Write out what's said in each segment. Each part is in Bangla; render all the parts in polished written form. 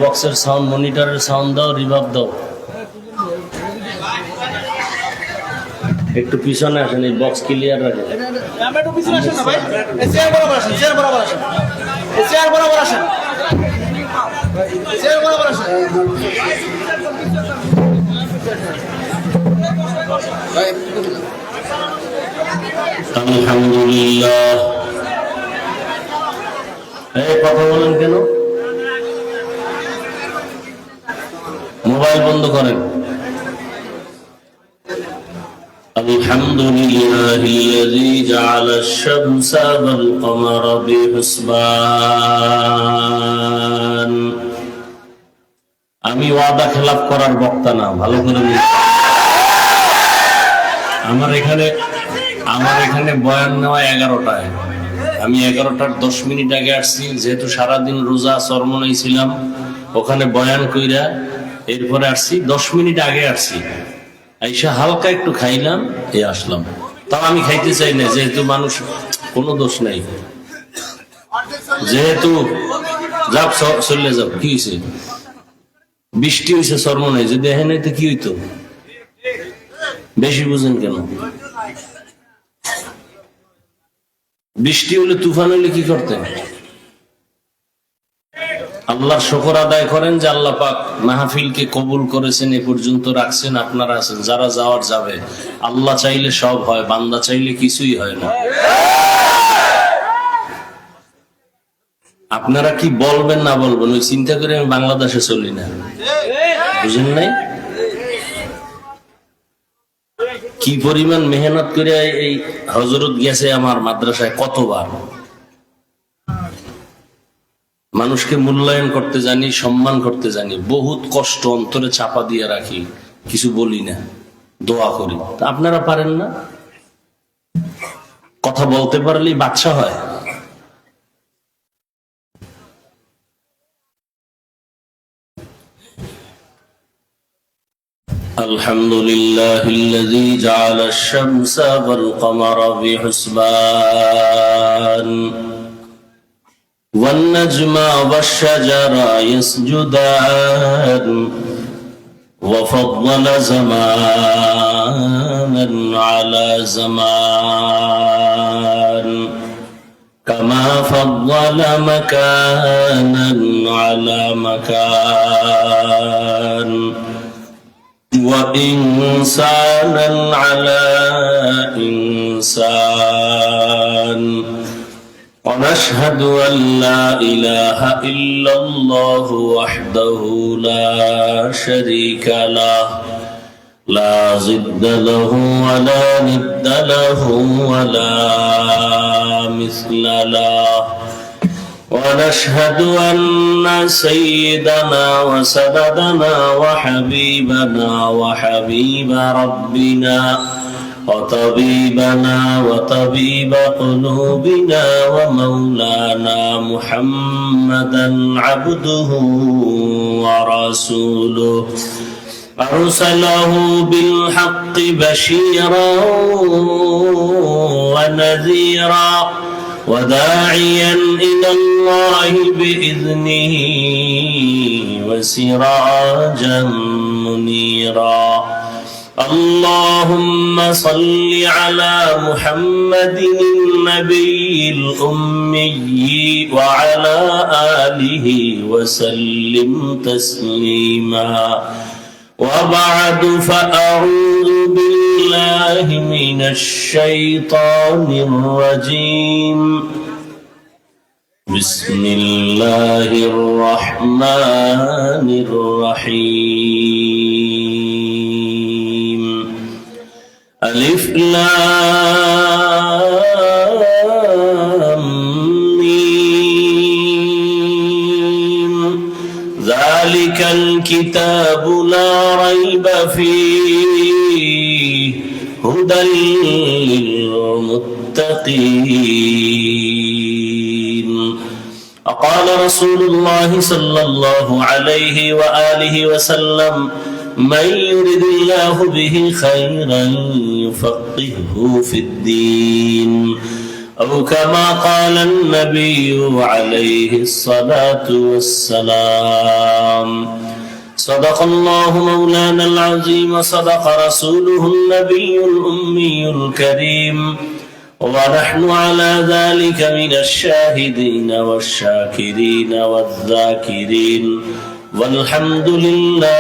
বক্সের সাউন্ড, মনিটরের সাউন্ড দাও, রিভার্ব দাও। একটু পিছনে আসেন, এই বক্স ক্লিয়ার রাখেন। আলহামদুলিল্লাহ। এই কথা বলেন কেন? মোবাইল বন্ধ করেন। আলহামদুলিল্লাহিল্লাযী জাআলাশ শামসা ওয়াল কমারা বিহুসবান। আমি ওয়াদা খেলাফ করার বক্তা না, ভালো করে আমার এখানে বয়ান নেওয়া 11টায়। আমি 11টার 10 মিনিট আগে আসছি, যেহেতু সারাদিন রোজা চরমনাই ছিলাম, ওখানে বয়ান কইরা এরপরে আসছি। 10 মিনিট আগে আসছি, আইসা হালকা একটু খাইলাম, আসলাম। তাও আমি খাইতে চাই না, যেহেতু মানুষ, কোনো দোষ নাই, যেহেতু যাক চলে যাও। কি হয়েছে? বৃষ্টি হয়েছে চরমনাই, যদি দেখে নাই তো কি হইতো? বেশি বুঝেন কেন? বৃষ্টি হলে, তুফান হলে কি করতেন? আল্লাহর শুকর আদায় করেন যে আল্লাহ পাক মাহফিলকে কবুল করেছেন, এ পর্যন্ত রাখছেন, আপনারা আছেন। যারা যাওয়ার যাবে, আল্লাহ চাইলে সব হয়, বান্দা চাইলে কিছুই হয় না। আপনারা কি বলবেন না বলবেন ওই চিন্তা করে আমি বাংলাদেশে চলি না, বুঝেন নাই? কি পরিমাণ মেহনত করে এই হযরত গেছে আমার মাদ্রাসায় কতবার। মানুষকে মূল্যায়ন করতে জানি, সম্মান করতে জানি, বহুত কষ্ট অন্তরে চাপা দিয়ে রাখি, কিছু বলি না, দোয়া করি। আপনারা পারেন না? কথা বলতে পারলেই বাদশা হয়। আলহামদুলিল্লাহিল্লাযী জাআলাশ শামসা ওয়াল কমারা বিহুসবান والنجم والشجر يسجدان وفضل زمانا على زمان كما فضل مكانا على مكان وإنسانا على إنسان ونشهد أن لا إله إلا الله وحده لا شريك له لا ضد له ولا ند له ولا مثل له ونشهد أن سيدنا وسندنا وحبيبنا وحبيب ربنا وطبيبنا وطبيب قلوبنا ومولانا محمدا عبده ورسوله أرسله بالحق بشيرا ونذيرا وداعيا إلى الله بإذنه وسراجا منيرا اللهم صل على محمد النبي الأمي وعلى آله وسلم تسليما وبعد فأعوذ بالله من الشيطان الرجيم بسم الله الرحمن الرحيم ألف لام ميم ذلك الكتاب لا ريب فيه هدى للمتقين وقال رسول الله صلى الله عليه وآله وسلم من يرد الله به خيرا يفقهه في الدين أو كما قال النبي عليه الصلاة والسلام. صدق الله مولانا العظيم وصدق رسوله النبي الأمي الكريم ونحن على ذلك من الشاهدين والشاكرين والذاكرين والحمد لله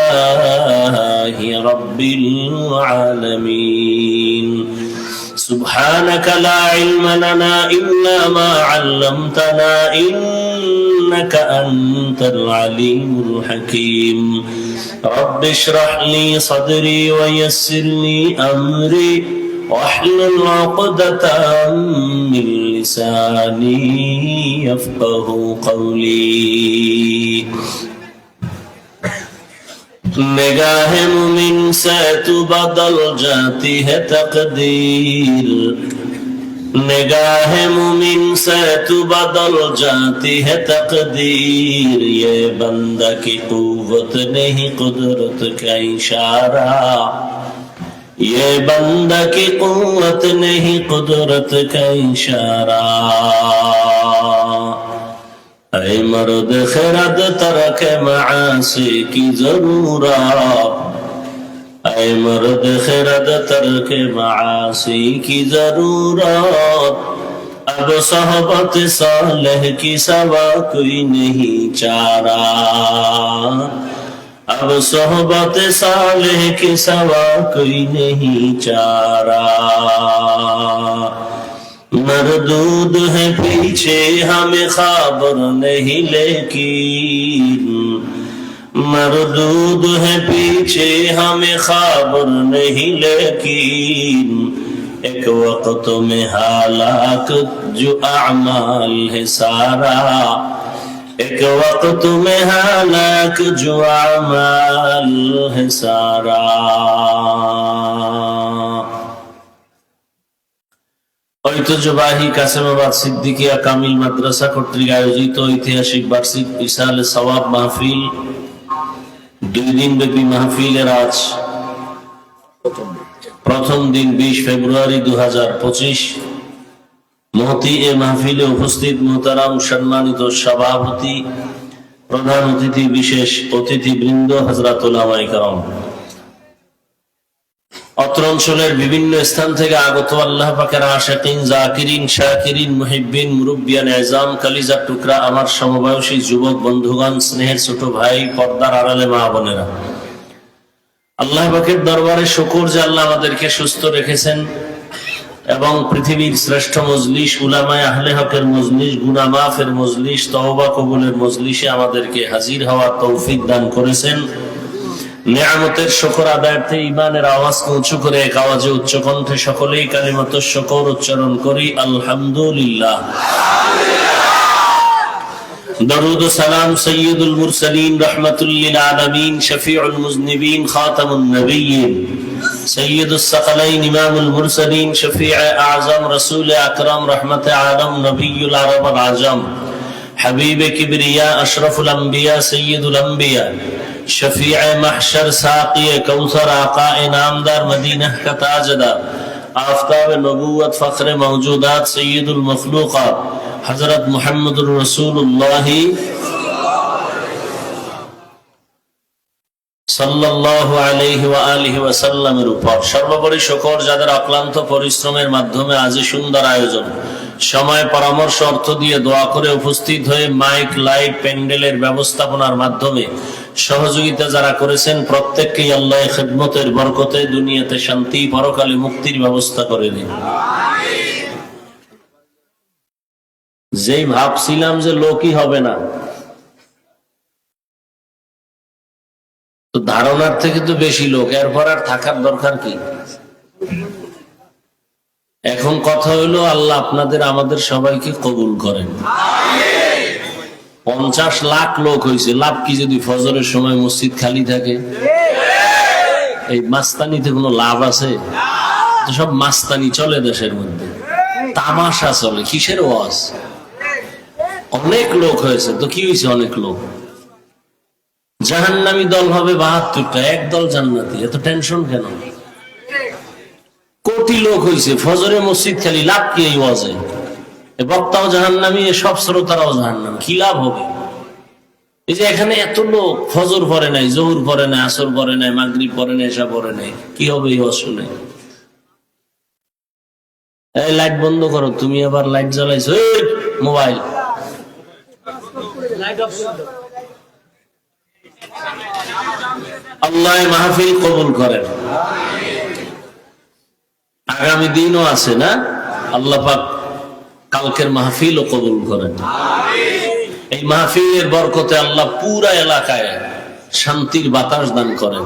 رب العالمين. سبحانك لا علم لنا إلا ما علمتنا إنك أنت العليم الحكيم. رب اشرح لي صدري ويسر لي أمري واحلل عقدة من لساني يفقه قولي. निगाह मुमिन से तू बदल जाती है तकदीर, निगाह मुमिन से तू बदल जाती है तकदीर. ये बंदा की कुव्वत नहीं कुदरत का इशारा, ये बंदा की कुव्वत नहीं कुदरत का इशारा. ऐ मर्द खिरद तरक मासी की जरूरत, ऐ मर्द खिरद तरक मासी की जरूरत. अब सोहबत सालेह की सवा कोई नहीं चारा, अब सोहबत सालेह की सवा कोई नहीं चारा. मरदूद है पीछे हमें खबर नहीं लेकिन, मरदूद है पीछे हमें खबर नहीं लेकिन. एक वक्त में हालाक जो अमाल है सारा, एक वक्त में हालाक जो अमाल है सारा. ঐতিহ্যবাহী কাসেমাবাদ সিদ্দিকিয়া কামিল মাদ্রাসা কর্তৃক আয়োজিত ঐতিহাসিক বার্ষিক ইসালে সওয়াব মাহফিল, 2 দিন ব্যাপী মাহফিলের আজ প্রথম দিন 20 ফেব্রুয়ারি 2025. মহতি এ মাহফিলে উপস্থিত মোহতারাম সম্মানিত সভাপতি, প্রধান অতিথি, বিশেষ অতিথিবৃন্দ, হযরত উলামায়ে কেরাম, অত্র অঞ্চলের বিভিন্ন স্থান থেকে আগত আল্লাহ পাকের আশিকিন, জাকিরিন, শাকিরিন, মুহিব্বিন, মুরব্বিয়ান ইজাম, কলিজার টুকরা আমার সমবয়সী যুবক বন্ধুগণ, স্নেহের ছোট ভাই, পর্দার আড়ালে মা বোনেরা, আল্লাহ পাকের দরবারে শুকর যে আল্লাহ আমাদেরকে সুস্থ রেখেছেন এবং পৃথিবীর শ্রেষ্ঠ মজলিস, উলামায়ে আহলে হকের মজলিস, গুনাহ মাফের মজলিস, তওবা কবুলের মজলিসে আমাদেরকে হাজির হওয়ার তৌফিক দান করেছেন। নিয়ামতের শুকর আদায়ার্থে ঈমানের আওয়াজকে উঁচু করে এক আওয়াজে উচ্চ কণ্ঠে সকলেই কালিমাতুশ শুকর উচ্চারণ করি, আলহামদুলিল্লাহ। দরুদ ও সালাম সাইয়্যিদুল মুরসালিন, রাহমাতুল লিল আলামিন, শফিউল মুযনিবিন, খাতামুন নবিয়্যিন, সাইয়্যিদুস সাকালাইন, ইমামুল মুরসালিন, শফিয়ে আযম, রাসূল আকরাম, রাহমাতে আলম, নবিয়্যুল আরব ওয়াল আজম, হাবিবে কিবরিয়া, আশরাফুল আম্বিয়া, সাইয়্যিদুল আম্বিয়া, शफीअ महशर, साक़ी कौसर, आका इनामदार, मदीना का ताजदार, आफताब नबूवत, फख्र मौजूदात, सय्यदुल मखलूक़ात, हज़रत मुहम्मदुर रसूलुल्लाह সাল্লাল্লাহু আলাইহি ওয়া আলিহি ওয়াসাল্লামের উপর সর্বোপরি শুকর যাদের অক্লান্ত পরিশ্রমের মাধ্যমে আজ সুন্দর আয়োজন, সময়, পরামর্শ, অর্থ দিয়ে দোয়া করে উপস্থিত হয়ে মাইক, লাইট, প্যান্ডেলের ব্যবস্থাপনার মাধ্যমে সহযোগিতা যারা করেছেন, প্রত্যেককেই আল্লাহ খিদমতের বরকতে দুনিয়াতে শান্তি, পরকালে মুক্তির ব্যবস্থা করে দিন। যেই ভাবছিলাম যে লোকই হবে না, তো ধারণার থেকে তো বেশি লোক, এরপর আর থাকার দরকার কি? এখন কথা হইলো আল্লাহ আপনাদের আমাদের সবাইকে কবুল করেন। 50 লাখ লোক হয়েছে, লাভ কি যদি ফজরের সময় মসজিদ খালি থাকে? এই মাস্তানিতে কোনো লাভ আছে? তো সব মাস্তানি চলে দেশের মধ্যে, তামাশা চলে, কিসের ওয়াজ? অনেক লোক হয়েছে তো কি হয়েছে? অনেক লোক। জাহান্নামী দল হবে 72টা, এক দল জান্নাতি, এত টেনশন কেন? কোটি লোক হয়েছে, ফজরে মসজিদ খালি, লাভ কি এই ওয়াজে? বক্তাও জাহান্নামী, সব শ্রোতারাও জাহান্নামী। কি লাভ হবে? এই যে এখানে এত লোক ফজর পড়ে নাই, জোহর পড়ে নাই, আসর পড়ে নাই, মাগরিব পড়ে নাই, এশা পড়ে নাই, কি হবে এই শুনে? এই লাইট বন্ধ করো, তুমি আবার লাইট জ্বালাইছো, মোবাইল আল্লাহ মাহফিল কবুল করেন। আগামী দিনও আছে না, আল্লাহ পাক কালকের মাহফিলও কবুল করেন। এই মাহফিলের বরকতে আল্লাহ পুরা এলাকায় শান্তির বাতাস দান করেন,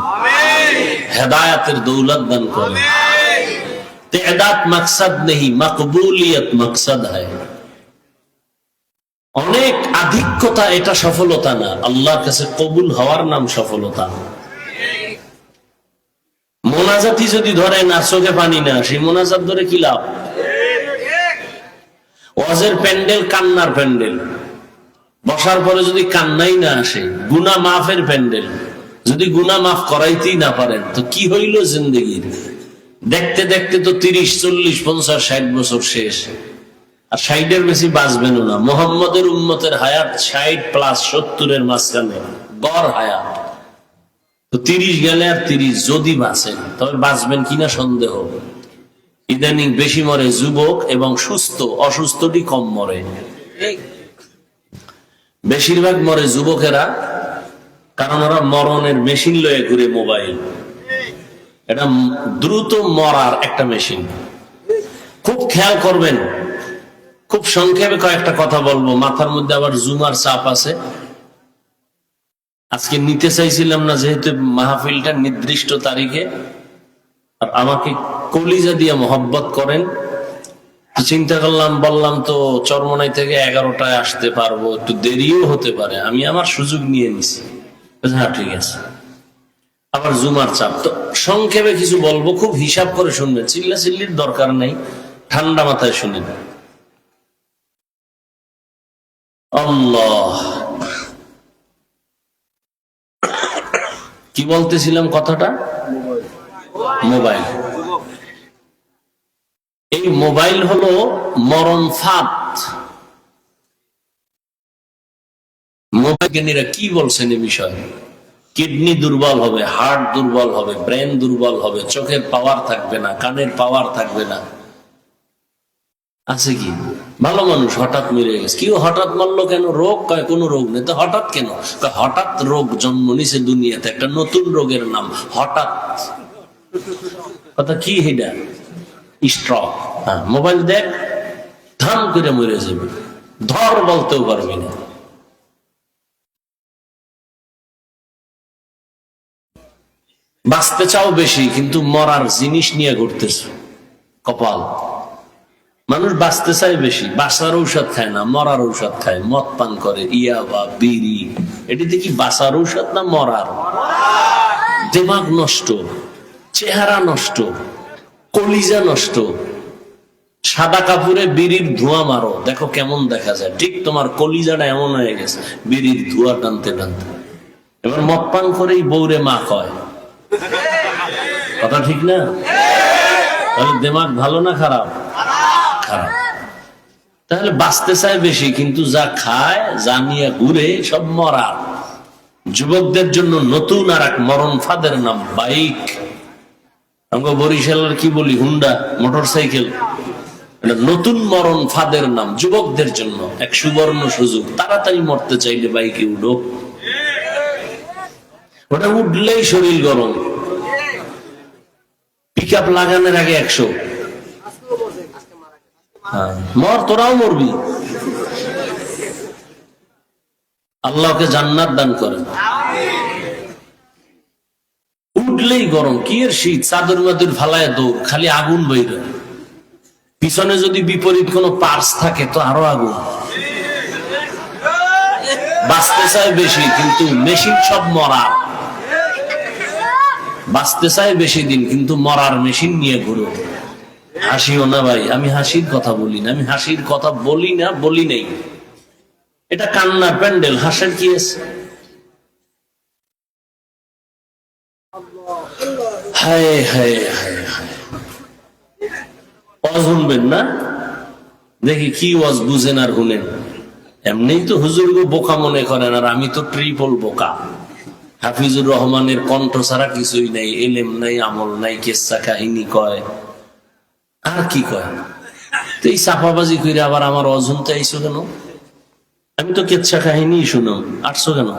হেদায়াতের দৌলত দান করেন। তেদাত মকসদ নেই, মকবুলিয়ত মকসদ হয়। অনেক আধিক্যতা এটা সফলতা না, আল্লাহর কাছে কবুল হওয়ার নাম সফলতা। মোনাজাতি যদি ধরে না, চোখে পানি না, সেই মোনাজাত ধরে কি লাভ? ওয়াজের প্যান্ডেল কান্নার প্যান্ডেল, বসার পরে যদি কান্নাই না আসে, গুনাহ মাফের প্যান্ডেল, যদি গুনাহ মাফ করাইতেই না পারেন, তো কি হইল জিন্দেগির? দেখতে দেখতে তো 30, 40, 50, 60 বছর শেষ, আর 60-এর বেশি বাঁচবেন না। মুহাম্মদের উম্মতের হায়াত 60+ 70-এর মাঝখানে গড় হায়াত। তো 30 গেলে আর 30, যদি বাঁচেন তবে বাঁচবেন কিনা সন্দেহ। ইদানিং বেশি মরে যুবক এবং সুস্থ, অসুস্থটি কম মরে। বেশিরভাগ মরে যুবকেরা, কারণ ওরা মরণের মেশিন লয়ে ঘুরে মোবাইল। এটা দ্রুত মরার একটা মেশিন। খুব খেয়াল করবেন, খুব সংক্ষেপে কয়েকটা কথা বলবো, মাথার মধ্যে আবার জুমার চাপ আছে। আজকে নিতে চাইছিলাম না, যেহেতু মাহফিলটা নির্দিষ্ট তারিখে, আর আমাকে কলিজা দিয়ে মহব্বত করেন, তো চিন্তা করলাম, বললাম তো চরমনাই থেকে 11টায় আসতে পারবো, একটু দেরিও হতে পারে, আমি আমার সুযোগ নিয়ে নিছি। হ্যাঁ ঠিক আছে। আবার জুমার চাপ, তো সংক্ষেপে কিছু বলবো, খুব হিসাব করে শুনবেন, চিল্লা চিল্লির দরকার নাই, ঠান্ডা মাথায় শুনেন। আল্লাহ, কি বলতেছিলাম কথাটা? মোবাইল। এই মোবাইল হলো মরণ ফাঁদ। মোবাইল কি বলছেন এই বিষয়ে? কিডনি দুর্বল হবে, হার্ট দুর্বল হবে, ব্রেন দুর্বল হবে, চোখের পাওয়ার থাকবে না, কানের পাওয়ার থাকবে না। আছে কি? ভালো মানুষ হঠাৎ মরে গেছে, কি হঠাৎ মারলো কেন? রোগ? কয় কোনো রোগ নেই। তো হঠাৎ কেন? হঠাৎ রোগ জন্ম নিছে দুনিয়াতে, একটা নতুন রোগের নাম হঠাৎ। কথা কি? এটা স্ট্রোক। হ্যাঁ, মোবাইল দেখ, ধাম করে মরে যাবে, ধর বলতেও পারবি না। বাঁচতে চাও বেশি, কিন্তু মরার জিনিস নিয়ে ঘুরতেছ, কপাল। মানুষ বাঁচতে চায় বেশি, বাঁচার ঔষধ খায় না, মরার ঔষধ খায়, মদ পান করে, ইয়াবা, বিড়ি। এটিতে কি বাঁচার ঔষধ না মরার? দিমাগ নষ্ট, চেহারা নষ্ট, কলিজা নষ্ট। সাদা কাপড়ে বিড়ির ধোঁয়া মারো, দেখো কেমন দেখা যায়। ঠিক তোমার কলিজাটা এমন হয়ে গেছে বিড়ির ধোঁয়া টানতে টানতে। এবার মদ পান করেই বউরে মা কয়, কথা ঠিক না? তাহলে দিমাগ ভালো না খারাপ? খারাপ। তাহলে বাঁচতে চায় বেশি, কিন্তু যা খায়, যা নিয়ে ঘুরে, সব মরার। যুবকদের জন্য নতুন আর এক মরণ ফাঁদের নাম বাইক। আমরা বরিশালের কি বলি, হুন্ডা, মোটর সাইকেল। নতুন মরণ ফাঁদের নাম, যুবকদের জন্য এক সুবর্ণ সুযোগ। তাড়াতাড়ি মরতে চাইলে বাইকে উঠো, ওটা উঠলেই শরীর গরম। পিক আপ লাগানোর আগে 100। মর, তোরাও মরবি। আল্লাহকে জান্নাত দান করেন। উঠলেই গরম, কি এর শীত, চাদর মাদুর ফালায় দৌড়, খালি আগুন বইর। পিছনে যদি বিপরীত কোনো পার্স থাকে তো আরো আগুন। বাঁচতে চায় বেশি, কিন্তু মেশিন সব মরার। বাঁচতে চায় বেশি দিন, কিন্তু মরার মেশিন নিয়ে ঘুরো। হাসিও না ভাই, আমি হাসির কথা বলি না, আমি হাসির কথা বলি না, বলি নাই। এটা কান্নার প্যান্ডেল, হাসের কি আছে? হায় হায় হায় হায়। শুনবেন না? দেখি কি ওয়াজ বুঝেন আর শুনেন। এমনি তো হুজুর গো বোকা মনে করেন, আর আমি তো ট্রিপল বোকা। হাফিজুর রহমানের কণ্ঠ ছাড়া কিছুই নাই, এলেম নাই, আমল নাই, কেসা কাহিনী কয় আর কি কয়। তো এই চাপাবাজি করে আবার আমার অজন্তে আইসো কেন? আমি তো কেচ্ছা কাহিনী শুনো, আসছো কেন?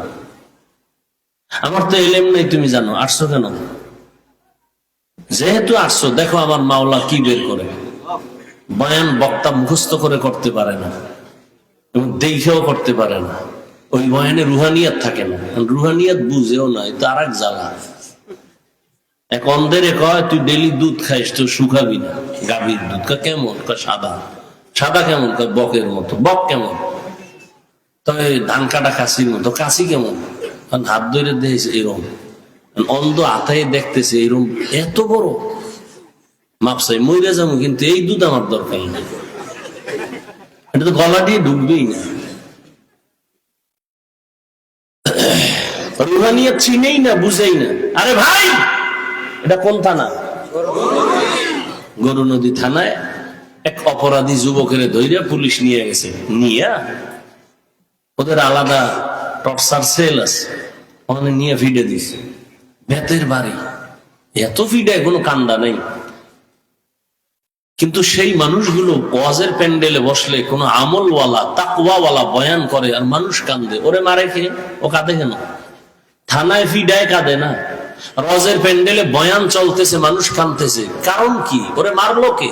আমার তো এলেম নাই, তুমি জানো, আসছো কেন? যেহেতু আসছো, দেখো আমার মাওলা কি বের করে। বয়ান বক্তা মুখস্থ করে করতে পারে না এবং দেখেও করতে পারে না। ওই বয়ানে রুহানিয়াত থাকে না, রুহানিয়াত বুঝেও না, এটা আর এক জ্বালা। এক অন্ধের কয় তুই ডেলি দুধ খাইস তো শুকাবি না, গাভীর দুধ। কেমন? সাদা। সাদা কেমন? বকের মতো। বক কেমন? তবে ধান কাটা কাশির মতো। কাশি কেমন? হাত ধরে দেখেছে এরকম। অন্ধ হাতায় দেখতেছে এরকম এত বড় মাপসাই, মইরা যাবো, কিন্তু এই দুধ আমার দরকার নেই। এটা তো গলা দিয়ে ঢুকবেই না। রুহানিয়াত চিনেই না, বুঝেই না। আরে ভাই, এটা কোন থানা? গরু নদী থানায় এক অপরাধী যুবকের ধৈর্য পুলিশ নিয়ে গেছে। নিয়া ওদের আলাদা টর্চার সেল আছে, ওখানে নিয়ে ফিডে দিছে। বেতের বাড়ি, এত ফিডায় কোনো কান্দা নেই। কিন্তু সেই মানুষগুলো ওয়াজের প্যান্ডেলে বসলে কোনো আমলওয়ালা তাকওয়াওয়ালা বয়ান করে আর মানুষ কান্দে। ওরে মারে খেয়ে ও কাঁদে কেন? থানায় ফিডায় কাঁদে না, রজের প্যান্ডেলে বয়ান চলতেছে, মানুষ কাঁদতেছে, কারণ কি? ওরে মারলো কে?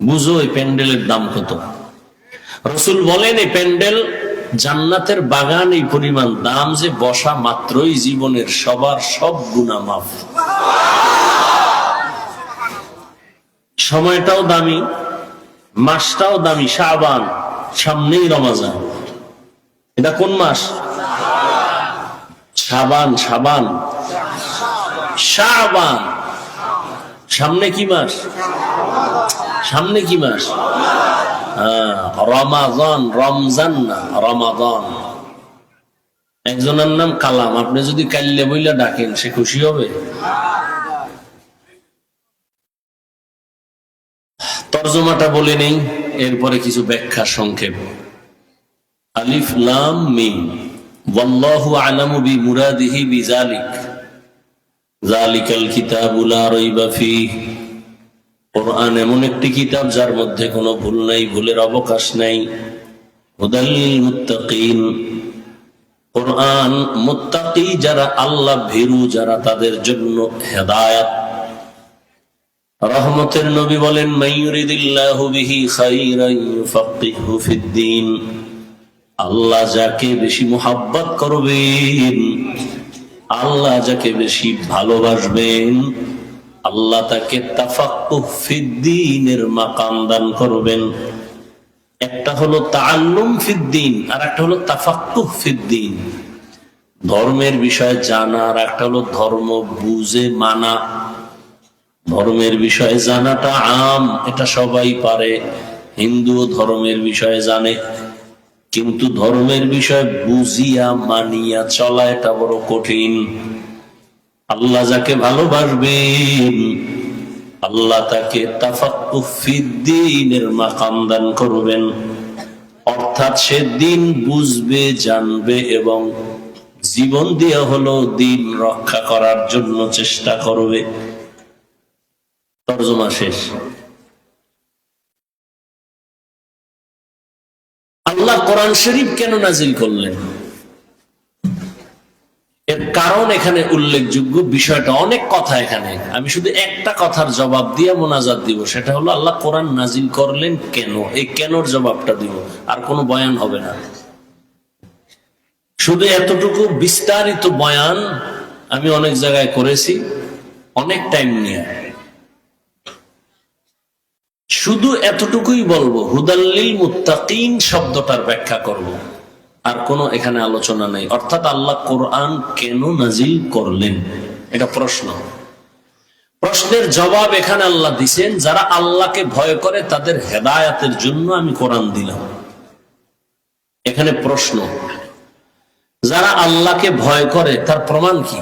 বুঝো এই প্যান্ডেলের দাম কত। রসুল বলেন এই প্যান্ডেল জান্নাতের বাগান, এই পরিমাণ দাম যে বসা মাত্রই জীবনের সবার সব গুনাহ মাফ। সময়টাও দামি, মাসটাও দামি। শাবান, সামনেই রমজান। এটা কোন মাস? শাবান। শাবান, শাবান। সামনে কি মাস? সামনে কি মাস? রমাদান। রমজান না, রমাদান। একজনের নাম কালাম, আপনি যদি কাল্লে বইলা ডাকেন সে খুশি হবে? তরজমাটা বলে নেই, এরপরে কিছু ব্যাখ্যা সংক্ষেপ। আলিফ লাম মিম, ওয়াল্লাহু আলামু বিমুরাদিহি বিযালিক, যালিকাল কিতাবু লা রাইবা ফীহি। কোরআন এমন একটি কিতাব যার মধ্যে কোনো ভুল নাই, ভুলের অবকাশ নাই। হুদাল লিল মুত্তাকিন, কোরআন মুত্তাকি যারা, আল্লাহ ভীরু যারা, তাদের জন্য হেদায়েত। রহমতের নবী বলেন মাইয়ুরিদিল্লাহু বিহি খাইরান ইউফাক্কিহু ফিদ্দীন। আল্লাহ যাকে বেশি মুহাব্বত করবেন, আল্লাহ যাকে বেশি ভালোবাসবেন, আল্লাহ তাকে তাফাক্কুহ ফিদ্দীনের মাকাম দান করবেন। একটা হলো তাআল্লুম ফিদ্দীন, আর একটা হলো তাফাক্কুহ ফিদ্দীন, ধর্মের বিষয়ে জানা, আর একটা হলো ধর্ম বুঝে মানা। ধর্মের বিষয়ে জানাটা আম, এটা সবাই পারে। হিন্দুও ধর্মের বিষয়ে জানে, কিন্তু ধর্মের বিষয় বুঝিয়া মানিয়া চলা এটা বড় কঠিন। আল্লাহ যাকে ভালোবাসবেন, আল্লাহ তাকে তাফাক্কুহ ফিদ্দীনের মাকাম দান করবেন। অর্থাৎ সে দিন বুঝবে, জানবে এবং জীবন দিয়ে হলো দিন রক্ষা করার জন্য চেষ্টা করবে। তরজমা শেষ। আল্লাহ কোরআন শরীফ কেন নাজিল করলেন? এর কারণ এখানে উল্লেখযোগ্য। বিষয়টা অনেক কথা, এখানে আমি শুধু একটা কথার জবাব দিয়ে মোনাজাত দিব, সেটা হলো আল্লাহ কোরআন নাজিল করলেন কেন। এই কেনর জবাবটা দিব, আর কোনো বয়ান হবে না। শুধু এতটুকু বিস্তারিত বয়ান আমি অনেক জায়গায় করেছি, অনেক টাইম নিয়ে। শুধু এতটুকুই বলবো, হুদাল লিল মুত্তাকিন শব্দটার ব্যাখ্যা করব, আর কোনো এখানে আলোচনা নেই। অর্থাৎ আল্লাহ কোরআন কেন নাজিল করলেন, এটা প্রশ্ন। প্রশ্নের জবাব এখানে আল্লাহ দিছেন, যারা আল্লাহকে ভয় করে তাদের হেদায়েতের জন্য আমি কোরআন দিলাম। এখানে প্রশ্ন, যারা আল্লাহকে ভয় করে তার প্রমাণ কি?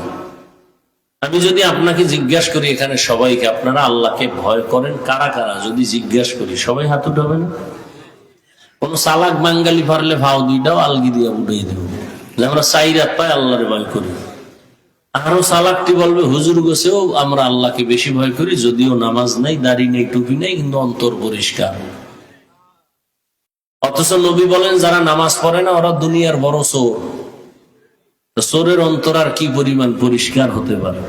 আমি যদি আপনাকে জিজ্ঞাসা করি এখানে সবাইকে, আপনারা আল্লাহকে ভয় করেন কারা কারা, যদি জিজ্ঞাসা করি সবাই হাত উঠাবে না? কোন চালাক বাঙালি পারলে ভাও দুইটাও আলগি দিয়ে উঠে দেব যে আমরা চাই রাত পাই আল্লাহর ভয় করি। আরো চালাকটি বলবে হুজুর গোছেও আমরা আল্লাহকে বেশি ভয় করি, যদিও নামাজ নাই, দাড়ি নেই, টুপি নেই, কিন্তু অন্তর পরিষ্কার। অথচ নবী বলেন যারা নামাজ পড়ে না ওরা দুনিয়ার বড় চোর। চোরের অন্তর আর কি পরিমাণ পরিষ্কার হতে পারে?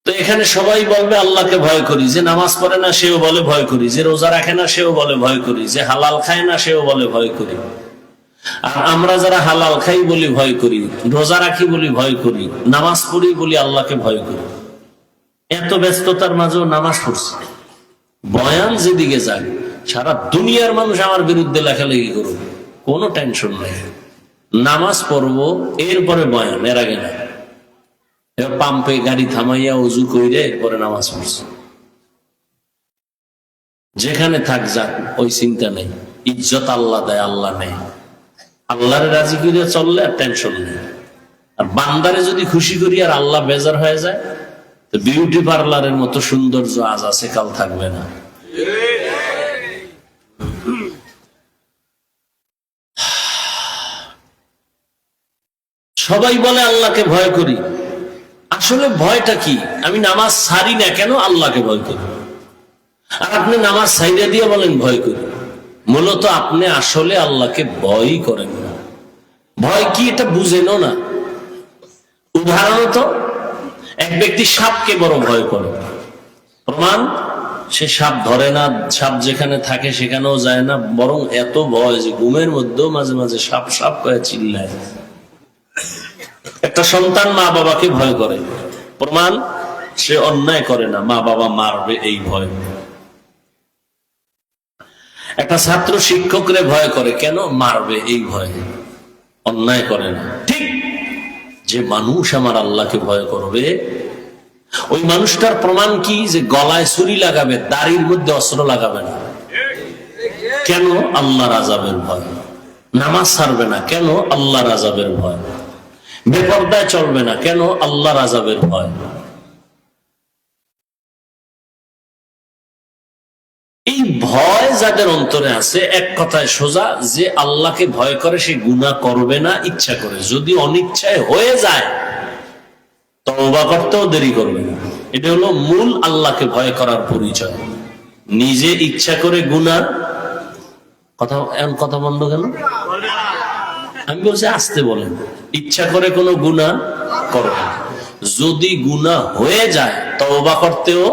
তো এখানে সবাই বলবে আল্লাহকে ভয় করি, যে নামাজ পড়ে না সেও বলে ভয় করি, যে রোজা রাখে না সেও বলে ভয় করি, যে হালাল খায় না সেও বলে ভয় করি। আর আমরা যারা হালাল খাই বলি ভয় করি, রোজা রাখি বলি ভয় করি, নামাজ পড়ি বলি আল্লাহকে ভয় করি। এত ব্যস্ততার মাঝেও নামাজ পড়ছি। বয়ান যেদিকে যায় সারা দুনিয়ার মানুষ আমার বিরুদ্ধে লেখালেখি করুক, কোনো টেনশন নাই। নামাজ পড়বো এরপরে বয়ান, এর আগে না। এবার পাম্পে গাড়ি থামাইয়া উজু কইরে এরপরে নামাজ পড়ছে। যেখানে থাক যাক, ওই চিন্তা নেই। ইজ্জত আল্লাহ দেয়, আল্লাহ নেই। আল্লাহরে রাজি করিয়া চললে আর টেনশন নেই। আর বান্দারে যদি খুশি করি আর আল্লাহ বেজার হয়ে যায়, তো বিউটি পার্লারের মতো সৌন্দর্য আজ আছে কাল থাকবে না। সবাই বলে আল্লাহকে ভয় করি, আসলে ভয়টা কি? আমি নামাজ ছাড়ি না কেন? আল্লাহকে ভয় করি। আর আপনি নামাজ ছাইড়া দিয়ে বলেন ভয় করি। মূলত আপনি আসলে আল্লাহকে ভয়ই করেন না। ভয় কি এটা বুঝেনও না। উদাহরণত এক ব্যক্তি সাপকে বড় ভয় করে। প্রমাণ, সে সাপ ধরে না, সাপ যেখানে থাকে সেখানেও যায় না, বরং এত ভয় যে ঘুমের মধ্যেও মাঝে মাঝে সাপ সাপ করে চিল্লায়। একটা সন্তান মা বাবাকে ভয় করে। প্রমাণ, সে অন্যায় করে না, মা বাবা মারবে এই ভয়। একটা ছাত্র শিক্ষকরে ভয় করে, কেন? মারবে এই ভয়, অন্যায় করে না। ঠিক যে মানুষ আমার আল্লাহকে ভয় করবে, ওই মানুষটার প্রমাণ কি? যে গলায় ছুরি লাগাবে, দাড়ির মধ্যে অস্ত্র লাগাবে না। কেন? আল্লাহর আযাবের ভয়। নামাজ ছাড়বে না, কেন? আল্লাহর আযাবের ভয়। বেপরদায় চলবে না, কেন? আল্লাহর আযাবের ভয়। এই ভয় যাদের অন্তরে আছে, এক কথায় সোজা, যে আল্লাহকে ভয় করে সে গুনাহ করবে না ইচ্ছা করে। যদি অনিচ্ছায় হয়ে যায় তওবা করতেও দেরি করবে না। এটা হলো মূল আল্লাহকে ভয় করার পরিচয়। নিজে ইচ্ছা করে গুনাহ, কথা বন্ধ কেন? আমি বলছি আস্তে বলেন। ইচ্ছা করে কোনো গুনাহ করবে না। যদি গুনাহ হয়ে যায় তওবা করতেও।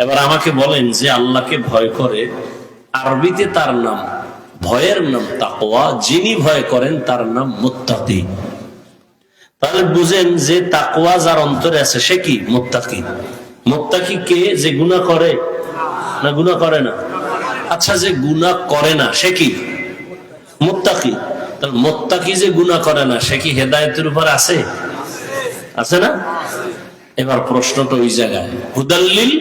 এবার আমাকে বলেন, যে আল্লাহকে ভয় করে, আরবিতে তার নাম, ভয়ের নাম তাকওয়া। যিনি ভয় করেন তার নাম মুত্তাকি। তাহলে বুঝেন যে তাকওয়া যার অন্তরে আছে সে কি? মুত্তাকি। মুত্তাকি কে? যে গুনাহ করে না গুনাহ করে না? আচ্ছা, যে গুনাহ করে না সে কি? মুত্তাকি। তাহলে মুত্তাকি যে গুনাহ করে না সে কি হেদায়েতের উপর আছে? আছে না? এবার প্রশ্নটা ওই জায়গায়, হুদাল্লিল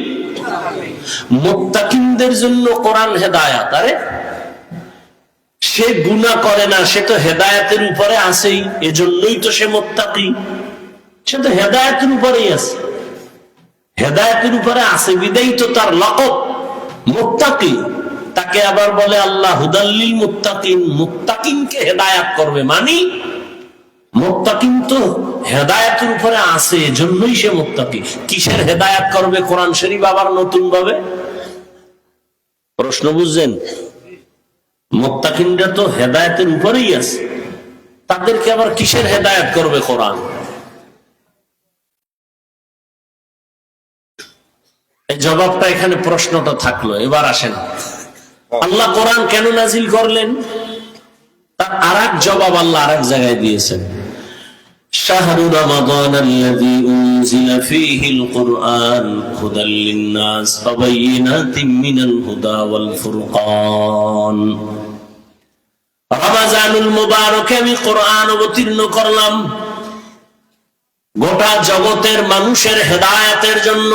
মুত্তাকিনদের জন্য কোরআন হেদায়াত। আরে সে গুনাহ করে না, সে তো হেদায়েতের উপরে আছেই, এজন্যই তো সে মুত্তাকি। সে তো হেদায়েতের উপরেই আছে, হেদায়েতের উপরে আছে বিদায়ী তো তার লকব মুত্তাকি। তাকে আবার বলে আল্লাহ হুদাল্লিল মুত্তাকিন। মুত্তাকিনকে হেদায়াত করবে, মানে মুত্তাকিন তো হেদায়েতের উপরে আছে, এজন্যই সে মুত্তাকি। কিসের হেদায়েত করবে? কোরআন শরীফ আবার নতুন ভাবে। প্রশ্ন বুঝছেন? মুত্তাকিনরা তো হেদায়েতের উপরেই আছে, তাদেরকে আবার কিসের হেদায়েত করবে কোরআন? এই জবাবটা এখানে প্রশ্নটা থাকলো। এবার আসেন, আল্লাহ কোরআন কেন নাজিল করলেন? তার আরেক জবাব আল্লাহ আরেক জায়গায় দিয়েছেন। শাহরু রমাদান আল্লাযী উনজিলা ফীহিল কুরআন হুদাল লিন-নাস ওয়া বায়িনাতিন মিনাল হুদা ওয়াল ফুরকান। রমজানুল মুবারকে আমি কোরআন অবতীর্ণ করলাম গোটা জগতের মানুষের হেদায়েতের জন্য।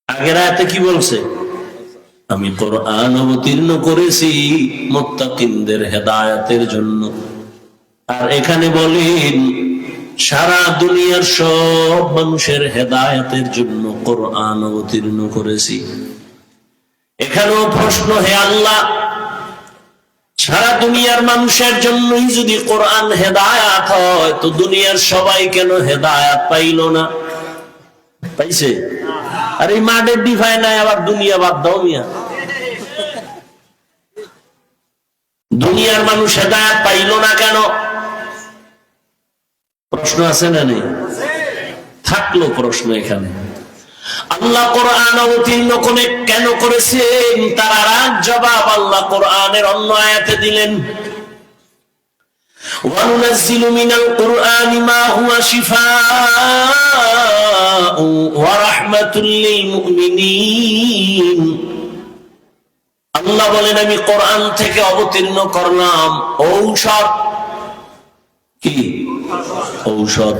আগের আয়াতে কি বলছে? আমি কোরআন অবতীর্ণ করেছি মুত্তাকিনদের হেদায়েতের জন্য। আর এখানে বলেন সারা দুনিয়ার সব মানুষের হেদায়েতের জন্য কোরআন অবতীর্ণ করেছি। এখানেও প্রশ্ন, হে আল্লাহ, সারা দুনিয়ার মানুষের জন্যই যদি কোরআন হেদায়াত হয়, তো দুনিয়ার সবাই কেন হেদায়াত পাইল না? পাইছে? আর এই মাঠের ডিফাই নাই, আবার দুনিয়া বাদ দাও মিয়া। দুনিয়ার মানুষ হেদায়াত পাইল না কেন? প্রশ্ন আছে না নেই? থাকলো প্রশ্ন এখানে। আল্লাহ কোরআন অবতীর্ণ কেন করেছেন, তার আর জবাব আল্লাহ কোরআনের অন্য আয়াতে দিলেন। ওয়ানুনাজ্জিলু মিনাল কুরআনি মা হুয়া শিফাa'un ওয়া রাহমাতুল লিল মুমিনিন। আল্লাহ বলেন, আমি কোরআন থেকে অবতীর্ণ করলাম ঔষধ। কি ঔষধ?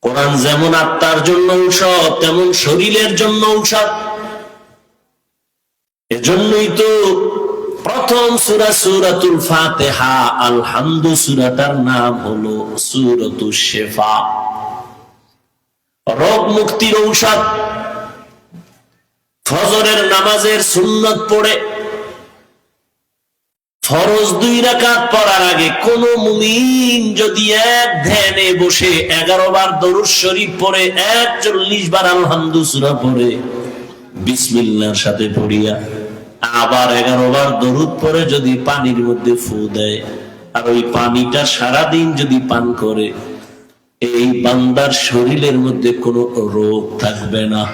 কোরআন যেমন আত্মার জন্য ঔষধ, তেমন শরীরের জন্য ঔষধ। এজন্যই তো প্রথম সূরা সূরাতুল ফাতিহা, আলহামদু সূরাটার নাম হলো সূরাতুশ শিফা, রোগ মুক্তির ঔষধ। ফজরের নামাজের সুন্নত পড়ে ফরজ 2 রাকাত পড়ার আগে কোন মুমিন যদি এক ধ্যানে বসে 11 বার দরুদ শরীফ পড়ে, 41 বার আলহামদু সূরা পড়ে বিসমিল্লাহর সাথে পড়িয়া, আবার 11 বার দরুদ পড়ে যদি পানির মধ্যে ফু দেয়, আর ওই পানিটা সারাদিন যদি পান করে, এই বান্দার শরীরের মধ্যে কোনো রোগ থাকবে না।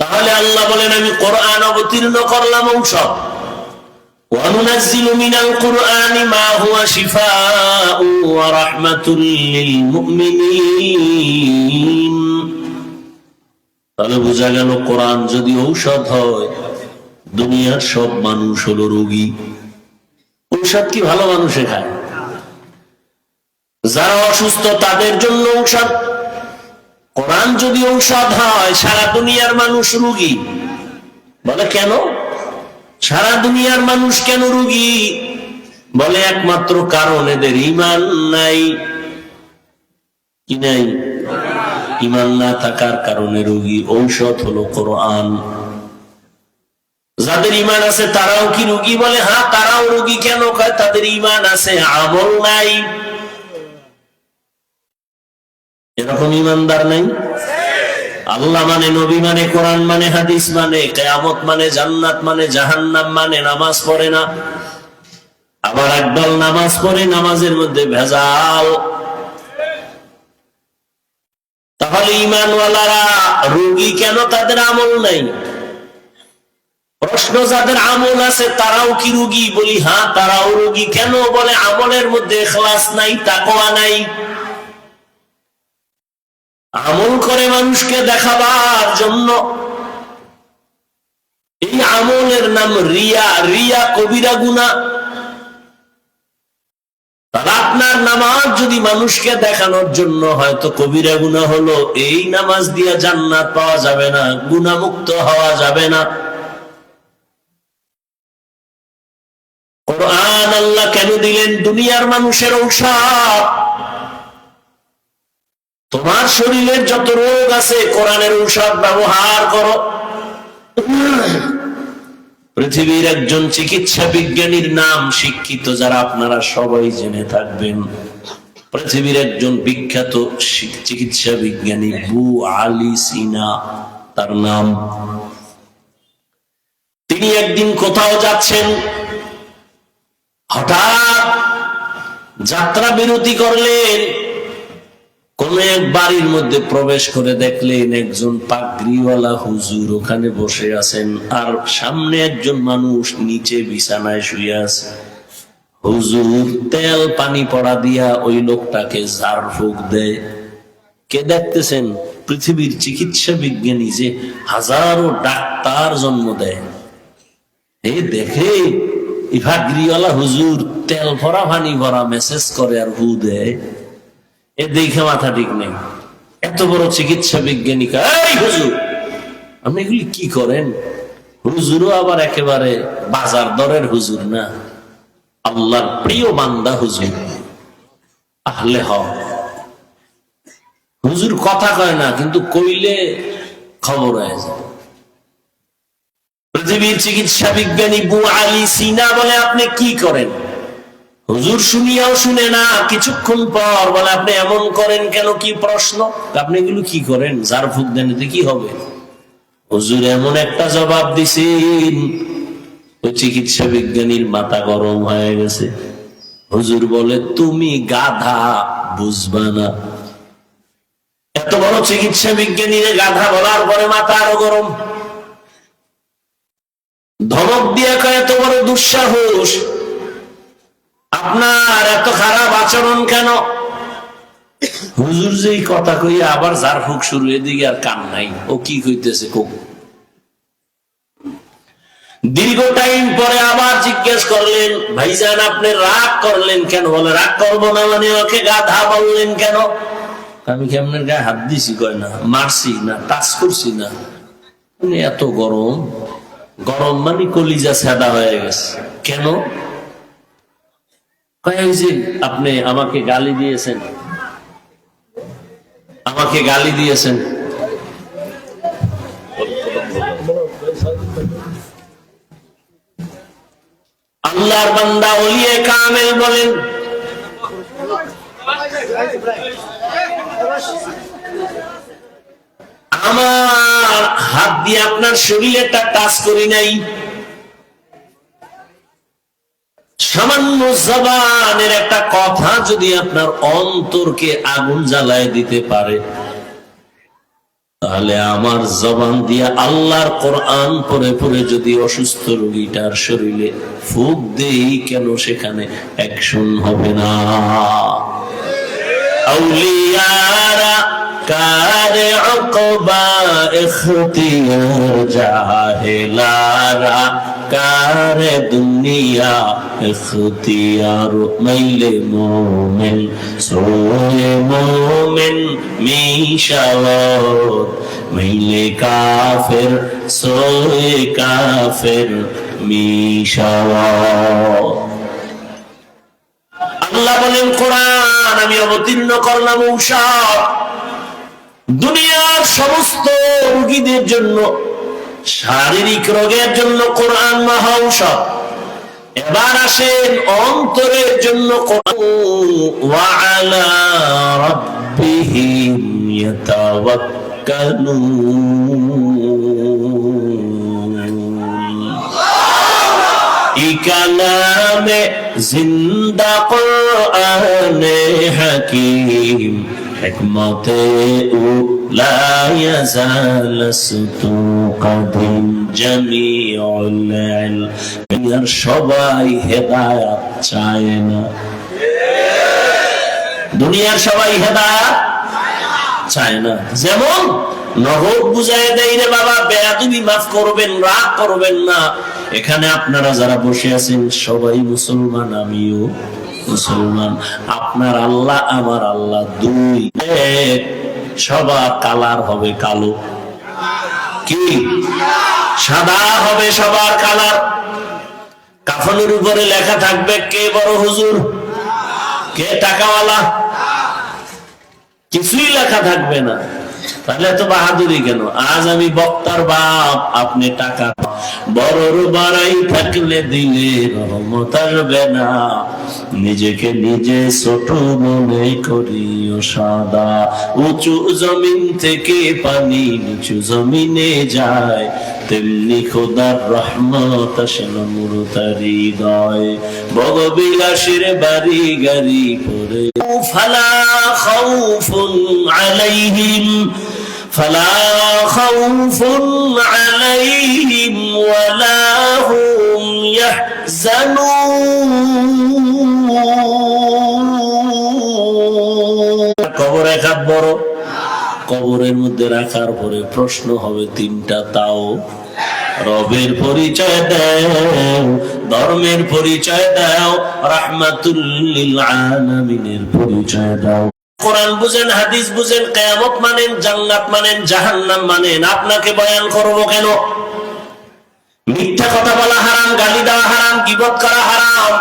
তাহলে আল্লাহ বলেন, আমি কোরআন অবতীর্ণ করলাম ঔষধ। ওয়ানুনাজ্জিলু মিনাল কুরআনি মা হুয়া শিফাa'un ওয়া রাহমাতুল লিল মুমিনিন। তাহলে বোঝা গেল, কোরআন যদি ঔষধ হয়, দুনিয়ার সব মানুষ হলো রোগী। ঔষধ কি ভালো মানুষে খায়? যারা অসুস্থ তাদের জন্য ঔষধ। কোরআন যদি ঔষধ হয়, সারা দুনিয়ার মানুষ রোগী। বলে কেন সারা দুনিয়ার মানুষ কেন রোগী? বলে একমাত্র কারণ এদের ঈমান নাই। কি নাই? ঈমান না থাকার কারণে রোগী। ঔষধ হলো কোরআন। যাদের ঈমান আছে তারাও কি রোগী? বলে হ্যাঁ, তারাও রোগী। কেন? কয় তাদের ঈমান আছে, আমল নাই। এরকম ঈমানদার নাই? আল্লাহ মানে, নবী মানে, কোরআন মানে, হাদিস মানে, কিয়ামত মানে, জান্নাত মানে, জাহান্নাম মানে, নামাজ পড়ে না। আবার একদল নামাজ পড়ে, নামাজের মধ্যে ভেজাল। তাহলে ঈমানওয়ালারা রোগী কেন? তাদের আমল নাই। প্রশ্ন, যাদের আমল আছে তারাও কি রোগী? বলি হ্যাঁ, তারাও রোগী। কেন? বলে আমলের মধ্যে ইখলাস নাই, তাকওয়া নাই। আমল করে মানুষকে দেখাবার জন্য। এই আমলের নাম রিয়া। রিয়া কবিরা গুনাহ। তাহলে আপনার নামাজ যদি মানুষকে দেখানোর জন্য হয়, তো কবিরা গুনাহ হলো। এই নামাজ দিয়ে জান্নাত পাওয়া যাবে না, গুনাহমুক্ত হওয়া যাবে না। কোরআন আল্লাহ কেন দিলেন? দুনিয়ার মানুষের ঔষধ। তোমার শরীরের যত রোগ আছে, কোরআনের ঔষধ ব্যবহার করো। পৃথিবীর একজন চিকিৎসা বিজ্ঞানীর নাম শিক্ষিত যারা আপনারা সবাই জেনে থাকবেন। পৃথিবীর একজন বিখ্যাত চিকিৎসা বিজ্ঞানী আবু আলী সিনা তার নাম। তিনি একদিন কোথাও যাচ্ছেন, হঠাৎ যাত্রা বিরতি করলেন। কোন এক বাড়ির মধ্যে প্রবেশ করে দেখলেন একজন পাগড়িওয়ালা হুজুর ওখানে বসে আছেন, আর সামনে একজন মানুষ নিচে বিছানায় শুয়ে আছে। হুজুর তেল পানি পড়া দিয়া ওই লোকটাকে ঝাড় ফুঁক দেয়। কে দেখতেছেন? পৃথিবীর চিকিৎসা বিজ্ঞানী যে হাজারো ডাক্তার জন্ম দেয়। এই দেখে পাগড়িওয়ালা হুজুর তেল ভরা পানি ভরা মেসেজ করে আর হু দেয়। এ দেখে মাথা ঠিক নেই। এত বড় চিকিৎসা বিজ্ঞানী, এই হুজুর আপনি এগুলি কি করেন? হুজুরও আবার একেবারে বাজার দরের হুজুর না, আল্লাহর প্রিয় বান্দা হুজুর, আহলে হক হুজুর। কথা কয় না, কিন্তু কইলে খবর হয়ে যায়। পৃথিবীর চিকিৎসা বিজ্ঞানী বু আলী সিনা বলে, আপনি কি করেন? হুজুর শুনিয়াও শুনে না, কিছুক্ষণ পর বলে, আপনি এমন করেন কেন? কি প্রশ্ন? আপনি এগুলো কি করেন? যার ফুক দেন, এতে কি হবে? হুজুর এমন একটা জবাব দিছেন, ওই চিকিৎসা বিজ্ঞানীর মাথা গরম হয়ে গেছে। হুজুর বলে, তুমি গাধা, বুঝবা না। এত বড় চিকিৎসা বিজ্ঞানীর গাধা বলার পরে মাথা আরো গরম। ধমক দিয়ে কয়, এত বড় দুঃসাহস, আপনার এত খারাপ আচরণ কেন? হুজুর যেই কথা কইয়া আবার ঝাড়ফুঁক শুরু, এদিকে আর কান নাই, ও কি কইতেছে কোক। দীর্ঘ টাইম পরে আবার জিজ্ঞেস করলেন, ভাইজান আপনি রাগ করলেন কেন? বলে, রাগ করবো না মানে ওকে গাধা বললেন কেন? আমি কি আপনার গায়ে হাত দিছি? কয় না, মারছি না, টাচ করছি না। এত গরম, গরম মানে কলিজা সাদা হয়ে গেছে। কেন? কয় যে আপনি আমাকে গালি দিয়েছেন, আমাকে গালি দিয়েছেন। আল্লাহর বান্দা ওলিয়ে কামেল বলেন, আমার হাত দিয়ে আপনার শরীরটা টাচ করি নাই, সামান্য জবানের একটা কথা যদি আপনার অন্তরকে আগুন জ্বালায় দিতে পারে, তাহলে আমার জবান দিয়ে আল্লাহর কোরআন পড়ে পড়ে যদি অসুস্থ রোগীটার শরীরে ফুঁক দেই, কেন সেখানে অ্যাকশন হবে না? আউলিয়ারা কারে আকবা ইখতিয়ার, জাহেলারা কারে দুনিয়া ইখতিয়ার। মাইলে মোমেন সোয়ে মোমেন মিশাওয়াত, মাইলে কাফের সোয়ে কাফের মিশাওয়াত। আল্লাহ বলেন, কোরআন আমি অবতীর্ণ করলাম ঔষধ দুনিয়ার সমস্ত রোগীদের জন্য, শারীরিক রোগের জন্য কোরআন মহা ঔষধ। এবার আসেন অন্তরের জন্য, ওয়া আলা রাব্বিহিম ইয়াতাওয়াক্কালুন। কালামে জিন্দা কোরআনে হাকিম, হিকমতে উলা ইয়াজালাসতু কাদিম জামিউল ইলম। সবাই হেদায়েত চায় না, দুনিয়ার সবাই হেদায়েত চায় না। যেমন নহক বুঝায় দেয়, রে বাবা বেয়াদবি মাফ করবেন, রাগ করবেন না। এখানে আপনারা যারা বসে আছেন সবাই মুসলমান, আমিও মুসলমান। আপনার আল্লাহ আমার আল্লাহ দুই, সবার কালার হবে কালো, কি সাদা হবে সবার কালার। কাফনের উপরে লেখা থাকবে কে বড় হুজুর, কে টাকাওয়ালা, কিছুই লেখা থাকবে না। তাহলে তো বাহাদুরি কেন? আজ আমি বক্তার বাপ, আপনি টাকা। বড়র বাড়াই থাকলে দিলে রহমত আসবে না, নিজেকে নিজে ছোট মনে করিও সাদা। উঁচু জমিন থেকে পানি নিচু জমিনে যায়, তেমনি খোদার রহমত আসে নমর তার হৃদয়। ভোগবিলাসের বাড়ি গাড়ি পরে, ফালা খাউফুন আলাইহিম ফালা খাউফুন আলাইহিম ওয়ালা হুম ইয়াহজানুন। কবর এক হাত বড়, কবরের মধ্যে রাখার পরে প্রশ্ন হবে তিনটা, তাও রবের পরিচয় দাও, ধর্মের পরিচয় দাও, রাহমাতুল লিল আলামিনের পরিচয় দাও। কোরআন বুঝেন, হাদিস বুঝেন, কিয়ামত মানেন, জান্নাত মানেন, জাহান্নাম মানেন, আপনাকে বয়ান করব কেন? মিথ্যা কথা বলা হারাম, গালি দেওয়া হারাম, গীবত করা হারাম,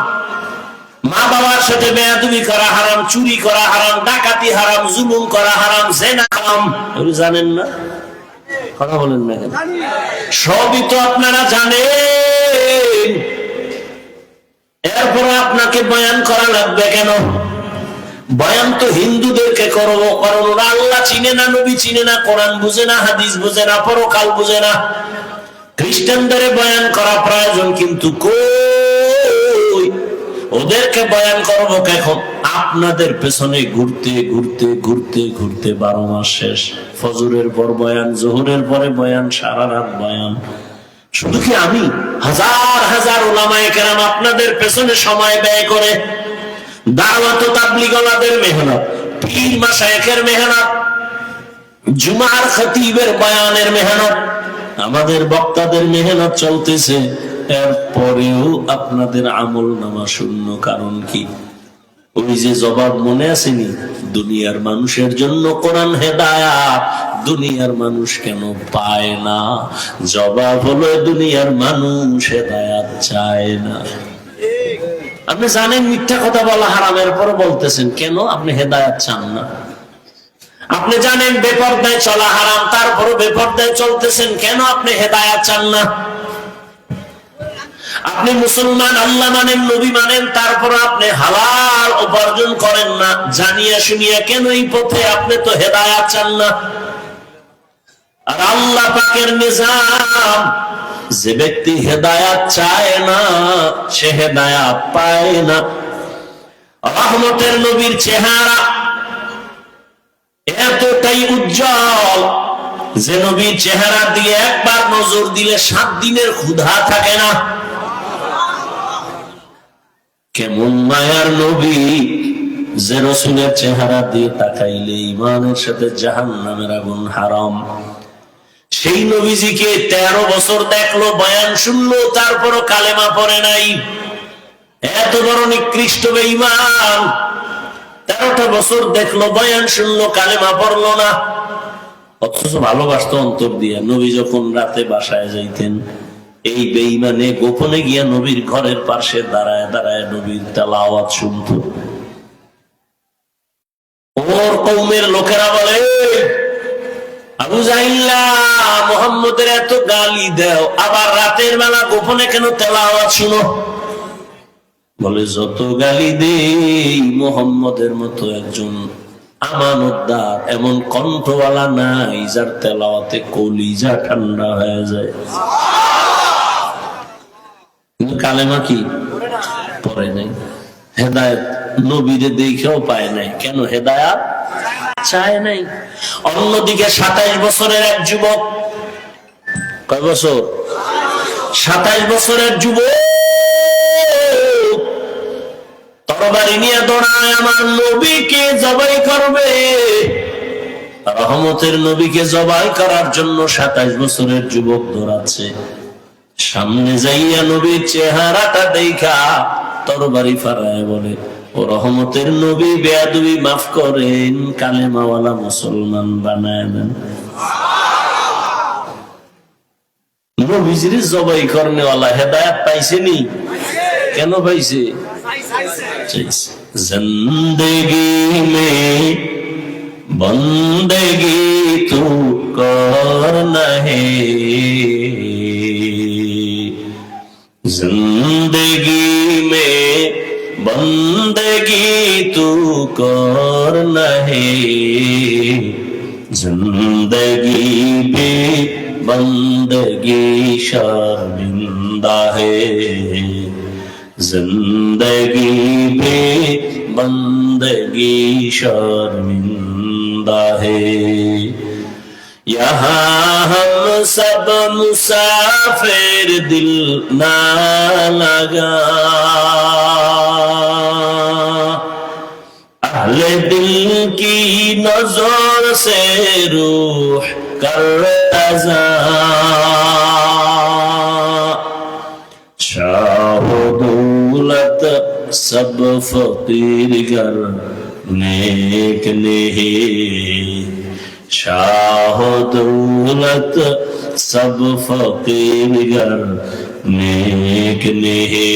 মা বাবার সাথে বেয়াদবি করা হারাম, চুরি করা হারাম, ডাকাতি হারাম, জুলুম করা হারাম, জিনা হারাম। এগুলো জানেন না? কথা বলেন না কেন? সবই তো আপনারা জানেন, এরপর আপনাকে বয়ান করা লাগবে কেন? বয়ান তো হিন্দুদেরকে করবো, কারণ ওরা আল্লাহ চিনে না, নবী চিনে না, কোরআন বুঝে না, হাদিস বুঝে না, পরকাল বুঝে না। খ্রিস্টানদের বয়ান করা প্রয়োজন, কিন্তু কই ওদেরকে বয়ান করবো কখন? আপনাদের পেছনে ঘুরতে ঘুরতে ঘুরতে ঘুরতে 12 মাস শেষ। ফজরের পর বয়ান, জোহরের পরে বয়ান, সারা রাত বয়ান। শুধু কি আমি, হাজার হাজার উলামায়ে কেরাম আপনাদের পেছনে সময় ব্যয় করে, দাওয়াত ও তাবলীগওয়ালাদের মেহনত, পীর মাশায়েখের মেহনত, জুমার খতিবের বয়ানের মেহনত, আমাদের বক্তাদের মেহনত চলতেছে, এরপরেও আপনাদের আমল নামা শূন্য। কারণ কি? ওই যে জবাব মনে আসেনি, দুনিয়ার মানুষের জন্য কোরআন হেদায়াত, দুনিয়ার মানুষ কেন পায় না? জবাব হলো দুনিয়ার মানুষ হেদায়াত চায় না। আপনি জানেন মিথ্যা কথা বলা হারাম, এরপরে বলতেছেন কেন আপনি হেদায়াত চান না? আপনি জানেন বেপরদায় চলা হারাম, তারপরও বেপরদায় চলতেছেন কেন আপনি হেদায়াত চান না? আপনি মুসলমান, আল্লাহ মানেন, নবী মানেন, তারপর আপনি হালাল উপার্জন করেন না, জানিয়া শুনিয়া কেন এই পথে? আপনি তো হেদায়াত চান না। আর আল্লাহ পাকের নিজাম, যে ব্যক্তি হেদায়াত চায় না সে হেদায়াত পায় না। রহমতের নবীর চেহারা এতটাই উজ্জ্বল যে নবীর চেহারা দিয়ে একবার নজর দিলে 7 দিনের ক্ষুধা থাকে না। কেমন মায়ার নবী যে রাসূলের চেহারা দিয়ে তাকাইলে ঈমানের সাথে জাহান্নামের আগুন হারাম। সেই নবীজিকে 13 বছর দেখলো, বয়ান শুনলো, তারপরও কালেমা পড়ে নাই। এত বড় নিকৃষ্ট বেঈমান, 13টা বছর দেখলো, বয়ান শুনলো, কালেমা পড়লো না, অথচ ভালোবাসতো অন্তর দিয়া। নবী যখন রাতে বাসায় যাইতেন, এই বেঈমানে গোপনে গিয়া নবীর ঘরের পাশে দাঁড়ায় দাঁড়ায় নবীর তেলাওয়াত শুনতো। ওর কওমের লোকেরা বলে, আবু জাহিল্লা, মুহাম্মদের এত গালি দাও, আবার রাতের বেলা গোপনে কেন তেলাওয়াত শুনো? বলে, যত গালি দেই মুহাম্মদের মতো একজন আমানতদার, এমন কণ্ঠওয়ালা নাই যার তেলাওয়াতে কলিজা ঠান্ডা হয়ে যায়। কিন্তু কালেমা কি পড়ে নাই, হেদায়েত নবীরে দেখেও পায় নাই। কেন? হেদায়েত চায় নাই। অন্যদিকে 27 বছরের এক যুবক, কয় বছর? 27 বছরের যুবক তরবারি নিয়ে দৌড়ায়, আমার নবীকে জবাই করবে। রহমতের নবীকে জবাই করার জন্য 27 বছরের যুবক দৌড়াচ্ছে। সামনে যাইয়া নবীর চেহারাটা দেখা তরবারি ফারায় বলে, ও রহমতের নবী, বেয়াদবি মাফ করেন, কালেমাওয়ালা মুসলমান বানায় দেন। নবীজির জবাই করনেওয়ালা হেদায়েত পাইছেনি? কেন পাইছে? জিন্দেগি মে বন্দেগি তু করনা হে, जिंदगी में बंदगी तू करना है, जिंदगी में बंदगी शर्मिंदा है, जिंदगी में बंदगी शर्मिंदा है। यहाँ हम सब मुसाफिर, दिल ना लगा, अहले दिल की नजर से रूह कर अज़ा, शाह दौलत सब फकीर गर नेक नहीं, शाह दौलत सब फकीर गर नेक नेहे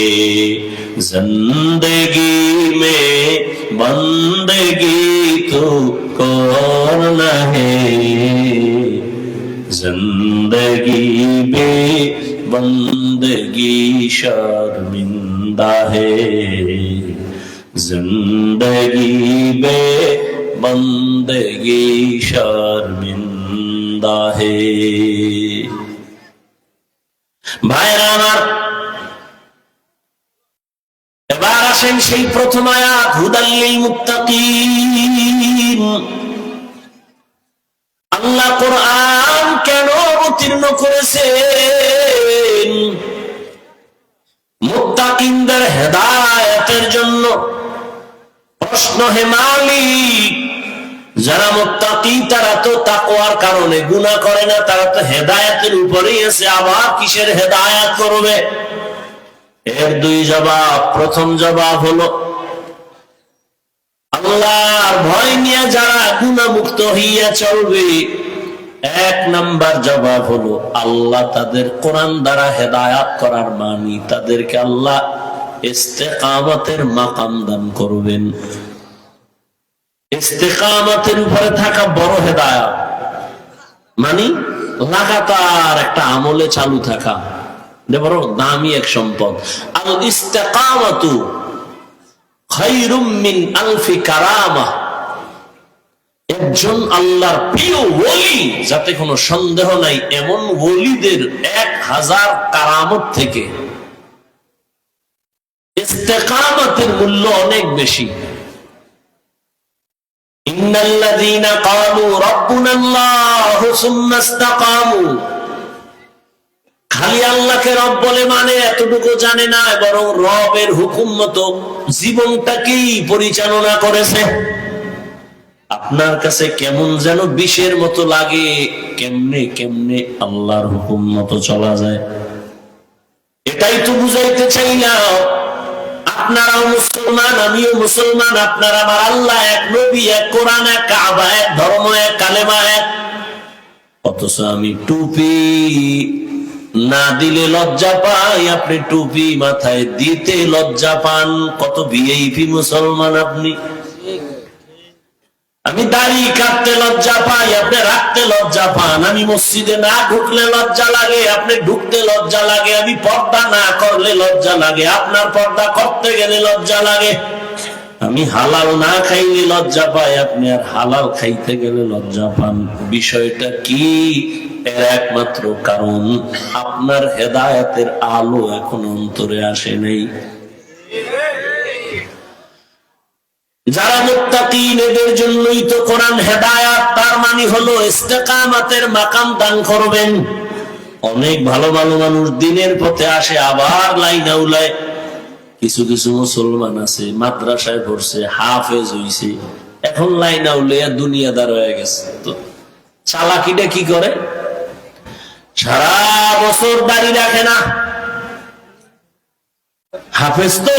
जिंदगी में बंदगी तो करना है जिंदगी में बंदगी शर्मिंदा है जिंदगी में बंदगी शर्मिंदा है। ভাইরা আমার, এবার আসেন সেই প্রথম আয়াত হুদাল লিল মুত্তাকিন। আল্লাহ কোরআন কেন অবতীর্ণ করেছেন? মুত্তাকিনদের হেদায়েতের জন্য। প্রশ্ন, হে মালিক, যারা মুত্তাকি তারা তো তাকওয়ার কারণে গুনাহ করে না, তারা তো হেদায়েতের উপরেই আছে, আবার কিসের হেদায়েত করবে? এর দুই জবাব। প্রথম জবাব হলো আল্লাহর ভয় নিয়ে যারা গুনাহমুক্ত হইয়া চলবে, এক নাম্বার জবাব হলো আল্লাহ তাদের কোরআন দ্বারা হেদায়েত করার মানি তাদেরকে আল্লাহ ইস্তেকামতের মাকাম দান করবেন। ইস্তেকামতের উপরে থাকা বড় হেদায়েত, মানে লাগাতার একটা আমলে চালু থাকা, বড় দামি এক সম্পদ। আল ইস্তেকামাতু খায়রুম মিন আলফি কারামা। একজন আল্লাহর প্রিয় ওলি, যাতে কোনো সন্দেহ নাই, এমন ওলিদের 1000 কারামত থেকে ইস্তেকামতের মূল্য অনেক বেশি। ইন্নাল্লাযীনা ক্বালু রাব্বুনাল্লাহু সুম্মা ইসতাকামু, খালি আল্লাহকে রব বলে মানে এতটুকু জানে না, বরং রবের হুকুম মতো জীবনটাকেই পরিচালনা করেছে। আপনার কাছে কেমন যেন বিষের মতো লাগে, কেমনে কেমনে আল্লাহর হুকুম মতো চলা যায়। এটাই তো বুঝাইতে চাইলাম। আপনারাও মুসলমান, আমিও মুসলমান, আপনার আমার আল্লাহ এক, নবী এক, কোরআন এক, কাবা এক, ধর্ম এক, কালেমা এক। অথচ আমি টুপি না দিলে লজ্জা পাই, আপনি টুপি মাথায় দিতে লজ্জা পান। কত ভিআইপি মুসলমান আপনি। আমি দাড়ি কাটতে লজ্জা পাই, আপনি রাখতে লজ্জা পান। আমি মসজিদে না ঢুকলে লজ্জা লাগে, আপনি ঢুকতে লজ্জা লাগে। আমি পর্দা না করলে লজ্জা লাগে, আপনার পর্দা করতে গেলে লজ্জা লাগে। আমি হালাল না খাইলে লজ্জা পাই, আপনি আর হালাল খাইতে গেলে লজ্জা পান। বিষয়টা কি? এর একমাত্র কারণ আপনার হেদায়েতের আলো এখন অন্তরে আসে নাই। যারা মুত্তাকিন, এদের জন্যই তো কোরআন হেদায়েত, তার মানে হলো ইস্তেকামতের মাকাম দান করবেন। অনেক ভালো ভালো মানুষ দিনের পথে আসে, আবার লাইন আউলায়। কিছু কিছু মুসলমান আছে মাদ্রাসায় পড়ছে, হাফেজ হইছে, এখন লাইন আউলাইয়া দুনিয়াদার হয়ে গেছে। তো চালাকিটা কি করে? সারা বছর দাড়ি রাখে না। হাফেজ তো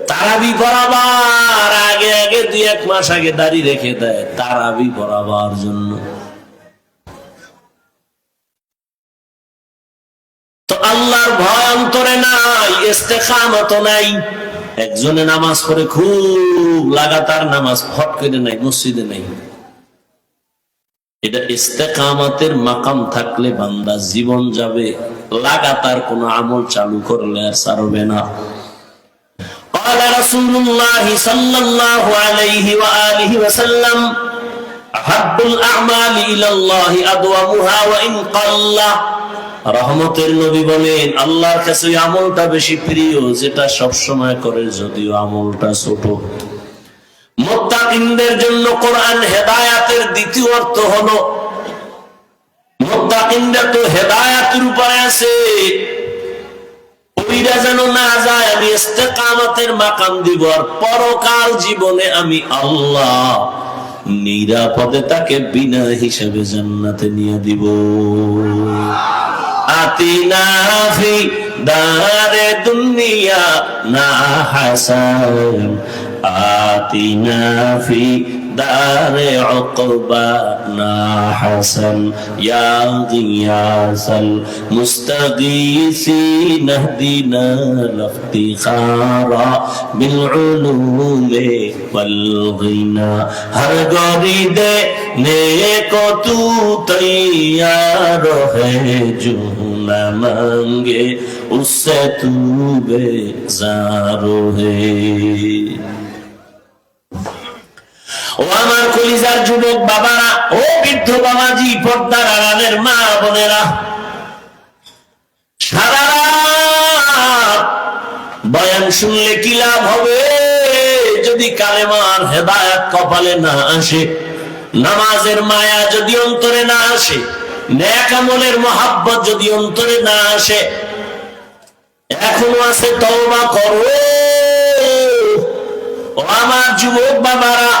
তারাবি পড়াবার আগে আগে 2-1 মাস আগে দাড়ি রেখে দেয় তারাবি পড়াবার জন্য। তো আল্লাহর ভয় অন্তরে নাই, ইস্তেকামত নাই। একজনে নামাজ পড়ে খুব লাগাতার নামাজ, হট করে নাই, মসজিদে নাই। এটা ইস্তেকামতের মাকাম থাকলে বান্দা জীবন যাবে, লাগাতার কোন আমল চালু করলে আর ছাড়বে না। قال رسول الله صلى الله عليه وآله وسلم أحب الأعمال إلى الله أدومها وإن قل। রহমতের নবী বলেন, আল্লাহর কাছে আমলটা বেশি প্রিয় যেটা সব সময় করে, যদিও আমলটা ছোট। মুত্তাকিনদের জন্য কোরআন হেদায়েতের দ্বিতীয় অর্থ হলো, মুত্তাকিনরা তো হেদায়েতের উপরে আছে, ওইটা যেন না যায়। আমি ইস্তেকামতের মাকাম দিব, আর পরকাল জীবনে আমি আল্লাহ নিরাপদে তাকে বিনা হিসাবে জান্নাতে নিয়ে দিব। আতিনা ফি দারে দুনিয়া না হাসান, আতিনা ফি দারে উকবা না হাসান ইয়া গিয়াসাল মুস্তাগীসিন ইহদিনা লিফতিখারা বিল উলুমি ওয়াল গিনা হর গরিদে नेको तू तैयार है जो न मांगे उससे तू बेजार है। ও আমার কলিজার যুবক বাবারা, ও বৃদ্ধ বাবাজি, পর্দার আড়ালের মা বোনেরা, সারা রাত বয়ান শুনলে কি লাভ হবে যদি কালেমার হেদায়েত কপালে না আসে, নামাজের মায়া যদি অন্তরে না আসে, নেক আমলের মহাব্বত যদি অন্তরে না আসে। এখনো আছে, তওবা করো। ও আমার যুবক বাবারা,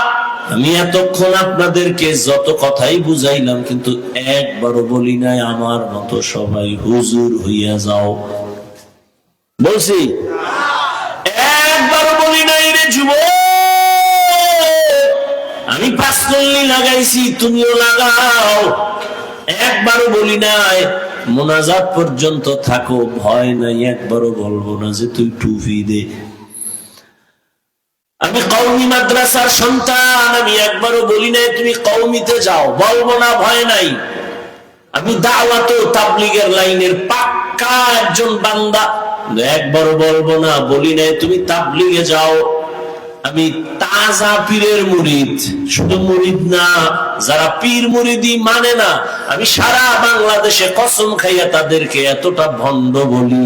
আমি এতক্ষণ আপনাদেরকে যত কথাই বুঝাইলাম, কিন্তু একবারও বলি নাই আমার মতো সবাই হুজুর হইয়া যাও। বলছি? একবারও বলি নাই রে যুবক, আমি পাঁচকল্লি লাগাইছি, তুমিও লাগাও। একবারও বলি নাই মোনাজাত পর্যন্ত থাকো, ভয় নাই। একবারও বলবো না যে তুই টুপি দে। আমি কওমি মাদ্রাসার সন্তান, আমি একবারও বলি নাই তুমি কওমিতে যাও, বলবো না, ভয় নাই। আমি দাওয়াত ও তাবলীগের লাইনের পাক্কা একজন বান্দা, একবারও বলবো না, বলি নাই তুমি তাবলীগে যাও। আমি তাজা পীরের মুরিদ, শুধু মুরিদ না, যারা পীর মুরিদি মানে না, আমি সারা বাংলাদেশে কসম খাইয়া তাদেরকে এতটা ভণ্ড বলি,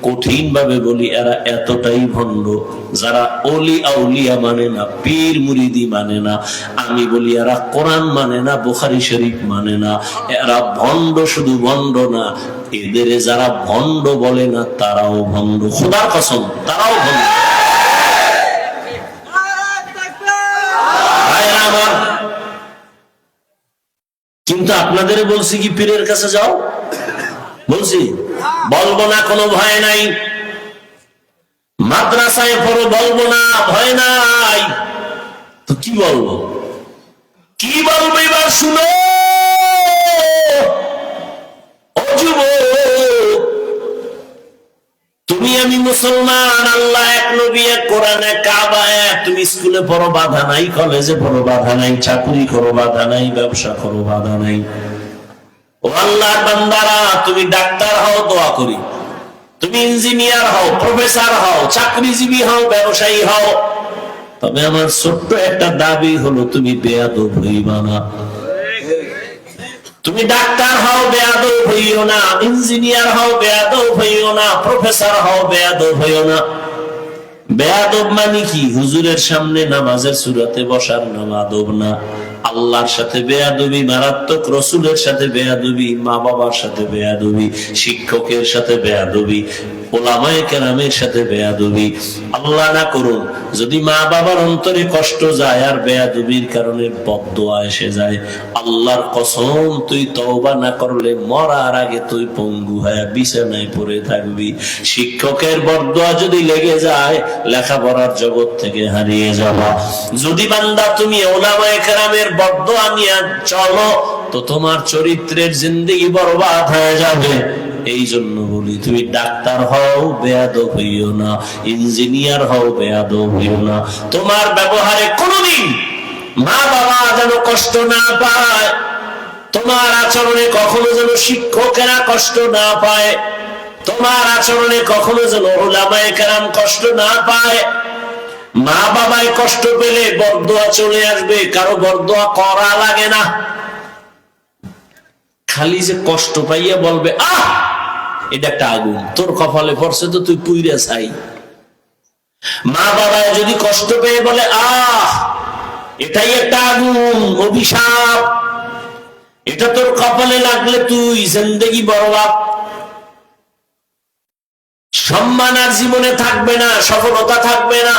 কঠিন ভাবে বলি, এরা এতটাই ভণ্ড। যারা অলি আউলিয়া মানে না, পীর মুরিদি মানে না, আমি বলি এরা কোরআন মানে না, বুখারী শরীফ মানে না, এরা ভণ্ড। শুধু ভণ্ড না, এদের যারা ভণ্ড বলে না তারাও ভণ্ড, খোদার কসম তারাও ভণ্ড। কিন্তু আপনাদের বলছি কি পীরের কাছে যাও? বলছি? বলবো না, কোনো ভয় নাই। মাদ্রাসায় পড়ো, বলবো না, ভয় নাই। তো কি বলবো? কি বলবো এবার শুনো। ও যুবক, তুমি আমি মুসলমান, আল্লাহ এক, নবী এক, কোরআন এক, কাবা এক। তুমি স্কুলে পড়ো, বাধা নাই। কলেজে পড়ো, বাধা নাই। চাকরি করো, বাধা নাই। ব্যবসা করো, বাধা নাই। ও আল্লাহর বান্দারা, তুমি ডাক্তার হও, দোয়া করি। তুমি ইঞ্জিনিয়ার হও, প্রফেসর হও, চাকরিজীবী হও, ব্যবসায়ী হও, তবে আমার ছোট্ট একটা দাবি হলো তুমি বেয়াদব হইবা না। তুমি ডাক্তার হও, বেয়াদব হইও না। ইঞ্জিনিয়ার হও, বেয়াদব হইও না। প্রফেসর হও, বেয়াদব হইও না। বেয়াদব মানে কি? হুজুরের সামনে নামাজের সুরাতে বসার নাম আদব না। আল্লাহর সাথে বেয়াদবি মারাত্মক, রসুলের সাথে বেয়াদবি, মা বাবার সাথে বেয়াদবি, শিক্ষকের সাথে বেয়াদবি, ওলামায়ে কেরামের সাথে বেয়াদবি। আল্লাহ না করুন যদি মা বাবার অন্তরে কষ্ট যায় আর বেয়াদবির কারণে বদদোয়া এসে যায়, আল্লাহর কসম তুই তওবা না করলে মরার আগে তুই পঙ্গু হয়ে বিছানায় পড়ে থাকবি। শিক্ষকের বদদোয়া যদি লেগে যায়, লেখাপড়ার জগৎ থেকে হারিয়ে যাবা। যদি বান্দা তুমি ওলামায়ে কেরামের বদদোয়া নিয়ে চলো, তো তোমার চরিত্রের জিন্দেগি বরবাদ হয়ে যাবে। এই জন্য বলি, তুমি ডাক্তার হও, বেয়াদব হইও না। ইঞ্জিনিয়ার হও, বেয়াদব হইও না। তোমার ব্যবহারে কোনোদিন মা বাবা যেন কষ্ট না পায়, তোমার আচরণে কখনো যেন শিক্ষকেরা কষ্ট না পায়, তোমার আচরণে কখনো যেন উলামায়ে কেরাম কষ্ট না পায়। মা বাবায় কষ্ট পেলে বরদোয়া চলে আসবে, কারো বরদোয়া করা লাগে না। খালি যে কষ্ট পাইয়া বলবে আহ এটা একটা আগুন তোর কপালে পড়ছে, তো তুই পুইরা চাই। মা বাবায় যদি কষ্ট পেয়ে বলে আহ এটাই একটা আগুন, অভিশাপ, এটা তোর কপালে লাগলে তুই জিন্দেগি বরবাদ। সম্মান আর জীবনে থাকবে না, সফলতা থাকবে না।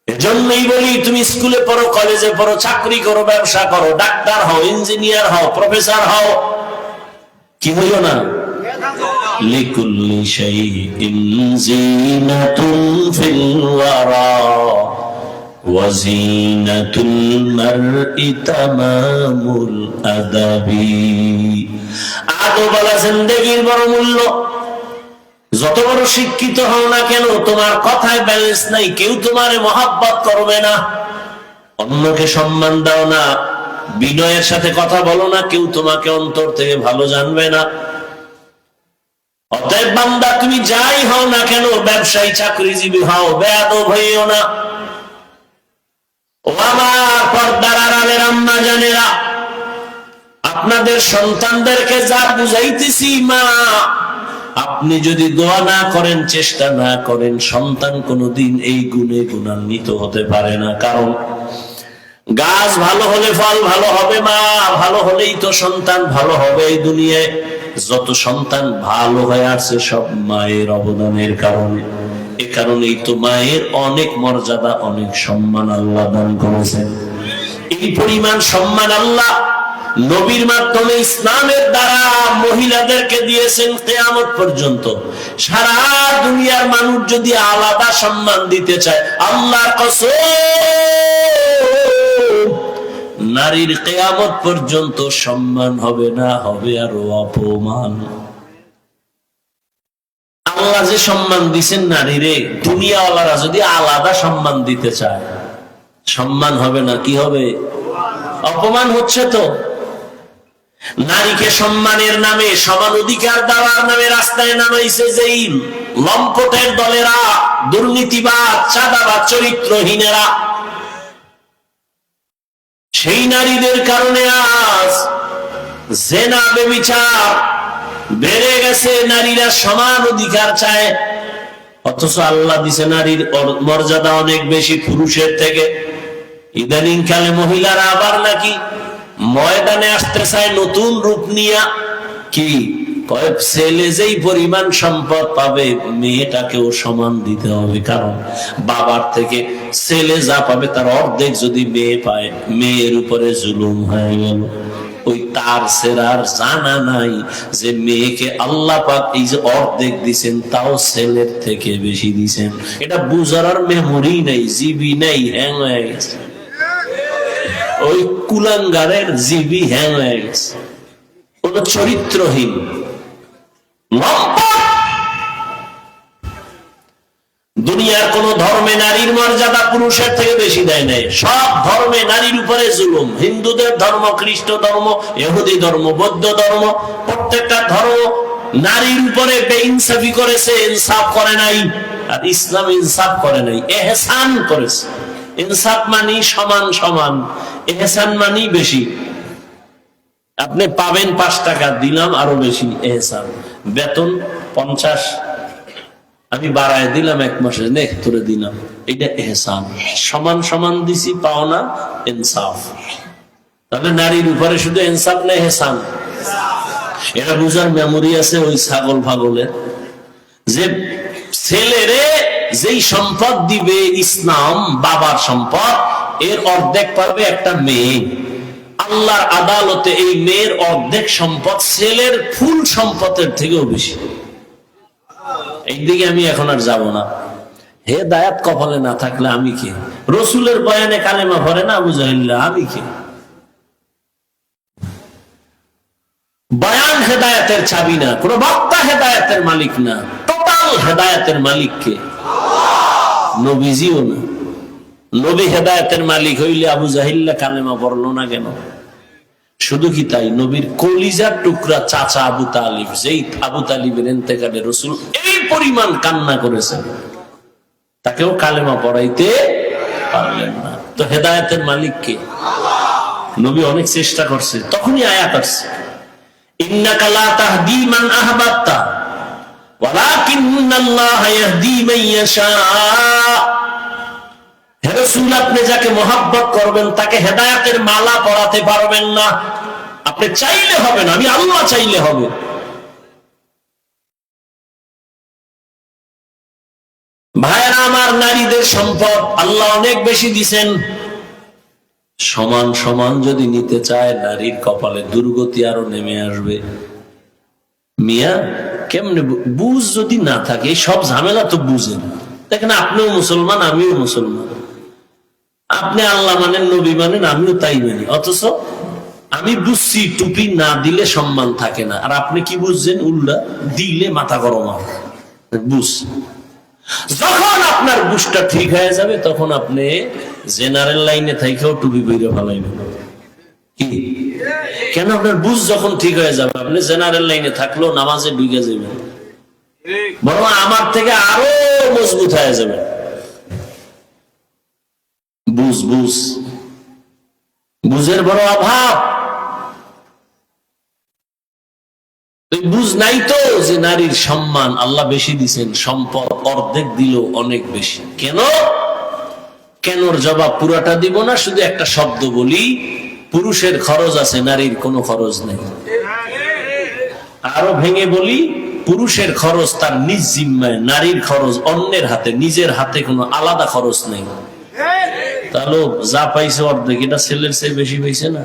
এজন্যই বলি, তুমি স্কুলে পড়ো, কলেজে পড়ো, চাকরি করো, ব্যবসা করো, ডাক্তার হও, ইঞ্জিনিয়ার হও, প্রফেসর হও, কি হইও না। লিকুল্লি শাইইন যিনাতুন ফিল ওয়ারা ওয়াজিনাতুল মারই তামামুল আদাবি। আদব আলা জিন্দেগির বড় মূল্য। যত বড় শিক্ষিত হও না কেন, তোমার কথায় ব্যালেন্স নাই, কেউ তোমারে মহাব্বত করবে না। অন্যকে সম্মান দাও না, বিনয়ের সাথে কথা বলো না, কেউ তোমাকে অন্তর থেকে ভালো জানবে না। অতএব বান্দা, তুমি যাই হও না কেন, ব্যবসায়ী চাকরিজীবী হও, বেয়াদব হইও না। ও আমার পর্দার আড়ালের আম্মা জানেরা, আপনাদের সন্তানদেরকে যা বুঝাইতেছি, মা আপনি যদি দোয়া না করেন, চেষ্টা না করেন, সন্তান কোনোদিন এই গুণে গুণান্বিত হতে পারে না। কারণ গাছ ভালো হলে ফল ভালো হবে, মা ভালো হলেই তো সন্তান ভালো হবে। এই দুনিয়ায় যত সন্তান ভালো হয়ে আসছে সব মায়ের অবদানের কারণে। এ কারণেই তো মায়ের অনেক মর্যাদা, অনেক সম্মান আল্লাহ দান করেছেন। এই পরিমাণ সম্মান আল্লাহ নবীর মাধ্যমে, ইসলামের দ্বারা মহিলাদেরকে দিয়েছেন কিয়ামত পর্যন্ত। সারা দুনিয়ার মানুষ যদি আলাদা সম্মান দিতে চায়, আল্লাহর কসম নারীর কিয়ামত পর্যন্ত সম্মান হবে না, হবে আরো অপমান। আল্লাহ যে সম্মান দিছেন নারীরে, দুনিয়াওয়ালারা যদি আলাদা সম্মান দিতে চায়, সম্মান হবে না, কি হবে? অপমান হচ্ছে তো। নারীকে সম্মানের নামে, সমান অধিকার দেওয়ার নামে রাস্তায় নামাইছে যেই লম্পটের দলেরা, দুর্নীতিবাদ, চাঁদাবাদ, চরিত্রহীনেরা, সেই নারীদের কারণে আজ জেনা, ব্যভিচার বেড়ে গেছে। নারীরা সমান অধিকার চায়, অথচ আল্লাহ দিছে নারীর মর্যাদা অনেক বেশি পুরুষের থেকে। ইদানিং কালে মহিলারা আবার নাকি ময়দানে আসতে চায় নতুন রূপ নিয়া। কি ছেলে যেই পরিমাণ সম্পদ পাবে, মেয়েটাকেও সমান দিতে হবে। কারণ বাবার থেকে ছেলে যা পাবে তার অর্ধেক যদি মেয়ে পায়, মেয়ের উপরে জুলুম হয়ে গেল। ওই তার সেরার জানা নাই যে মেয়েকে আল্লাহ পাক এই যে অর্ধেক দিছেন, তাও ছেলের থেকে বেশি দিছেন। এটা বুঝার মেমোরি নাই, জিবি নাই, হ্যাং হয়ে গেছে। ওই কুলাঙ্গারের জিবি হ্যাং হয়ে গেছে, কোন চরিত্রহীন। দুনিয়ার কোন ধর্মে নারীর মর্যাদা পুরুষের থেকে বেশি দেয় নাই। সব ধর্মে নারীর উপরে জুলুম। হিন্দুদের ধর্ম, খ্রিস্ট ধর্ম, ইহুদি ধর্ম, বৌদ্ধ ধর্ম, প্রত্যেকটা ধর্ম নারীর উপরে বেইনসাফি করেছে, ইনসাফ করে নাই। আর ইসলাম ইনসাফ করে নাই, এহসান করেছে। ইনসাফ মানি সমান সমান, এহসান মানি বেশি। আপনি পাবেন 5 টাকা, দিলাম আরো বেশি, এহসান। বেতন 50, আমি বাড়ায় দিলাম 1 মাসে, নে তোরে দিলাম, এটা এহসান। সমান সমান দিছি, পাওনা ইনসাফ। তাহলে নারীর উপরে শুধু ইনসাফ না এহসান? এটা বুঝার মেমোরি আছে ওই ছাগল ফাগলের, যে ছেলেরে যেই সম্পদ দিবে ইসলাম, বাবার সম্পদ, এর অর্ধেক পাবে একটা মেয়ে। আল্লাহর আদালতে এই মেয়ের অর্ধেক সম্পদ ছেলের ফুল সম্পদের থেকেও বেশি। এইদিকে আমি এখন আর যাব না। হেদায়েত কপালে না থাকলে আমি কে? রসুলের বয়ানে কালেমা পড়ে না আবু জাহিল্লা, আমি কে? বয়ান হেদায়েতের চাবি না, কোন বক্তা হেদায়েতের মালিক না। টোটাল হেদায়েতের মালিক কে? নবীজিও না। নবী হেদায়েতের মালিক হইলে আবু জাহিল্লা কালেমা পড়লো না কেন? শুধু কি তাই, নবীর কলিজার টুকরা চাচা আবু তালিব, যেই আবু তালিবের ইন্তেকালে রাসূল এই পরিমাণ কান্না করেছেন, তাকেও কালেমা পড়াইতে পারলেন না। তো হেদায়েতের মালিক কে? নবী অনেক চেষ্টা করছে, তখনই আয়াত আসছে, ইন্নাকা লা তাহদি মান আহবাবতা ওয়ালাকিন্নাল্লাহা ইয়াহদি মান ইয়াশা। হে রাসূল, আপনি যাকে মহব্বত করবেন তাকে হেদায়েতের মালা পরাতে পারবেন না। আপনি চাইলে হবে না, আমি আল্লাহ চাইলে হবে। ভাইরা আমার, নারীদের সম্পদ আল্লাহ অনেক বেশি দিছেন। সমান সমান যদি নিতে চায়, নারীর কপালে দুর্গতি আরো নেমে আসবে। মিয়া কেমনে বুঝ যদি না থাকে, সব ঝামেলা তো বুঝেন। দেখেন, আপনিও মুসলমান, আমিও মুসলমান। আপনি আল্লাহ মানেন, নবী মানেন, আমিও তাই মানি, অথচ আমি বুঝছি টুপি না দিলে সম্মান থাকে না, আর আপনি কি বুঝছেন উল্টা দিলে মাথা গরম হয়। বুঝ যখন আপনার বুঝটা ঠিক হয়ে যাবে তখন আপনি জেনারেল লাইনে থাইকেও টুপি পরে ফেলাইবেন। কি কেন? আপনার বুঝ যখন ঠিক হয়ে যাবে আপনি জেনারেল লাইনে থাকলেও নামাজে ঢুকে যাবেন, বরং আমার থেকে আরো মজবুত হয়ে যাবে। বুঝ বুঝ বুঝের বড় অভাব। বুঝ নাই তো যে নারীর সম্মান আল্লাহ বেশি দিচ্ছেন, সম্পদ অর্ধেক দিল অনেক বেশি। কেন? কেনর জবাব পুরাটা দিব না, শুধু একটা শব্দ বলি, পুরুষের খরচ আছে, নারীর কোনো খরচ নেই। আরো ভেঙে বলি, পুরুষের খরচ তার নিজ জিম্মায়, নারীর খরচ অন্যের হাতে, নিজের হাতে কোনো আলাদা খরচ নেই। তাহলে যা পাইছে অর্ধেক, এটা ছেলের চেয়ে বেশি পাইছে না?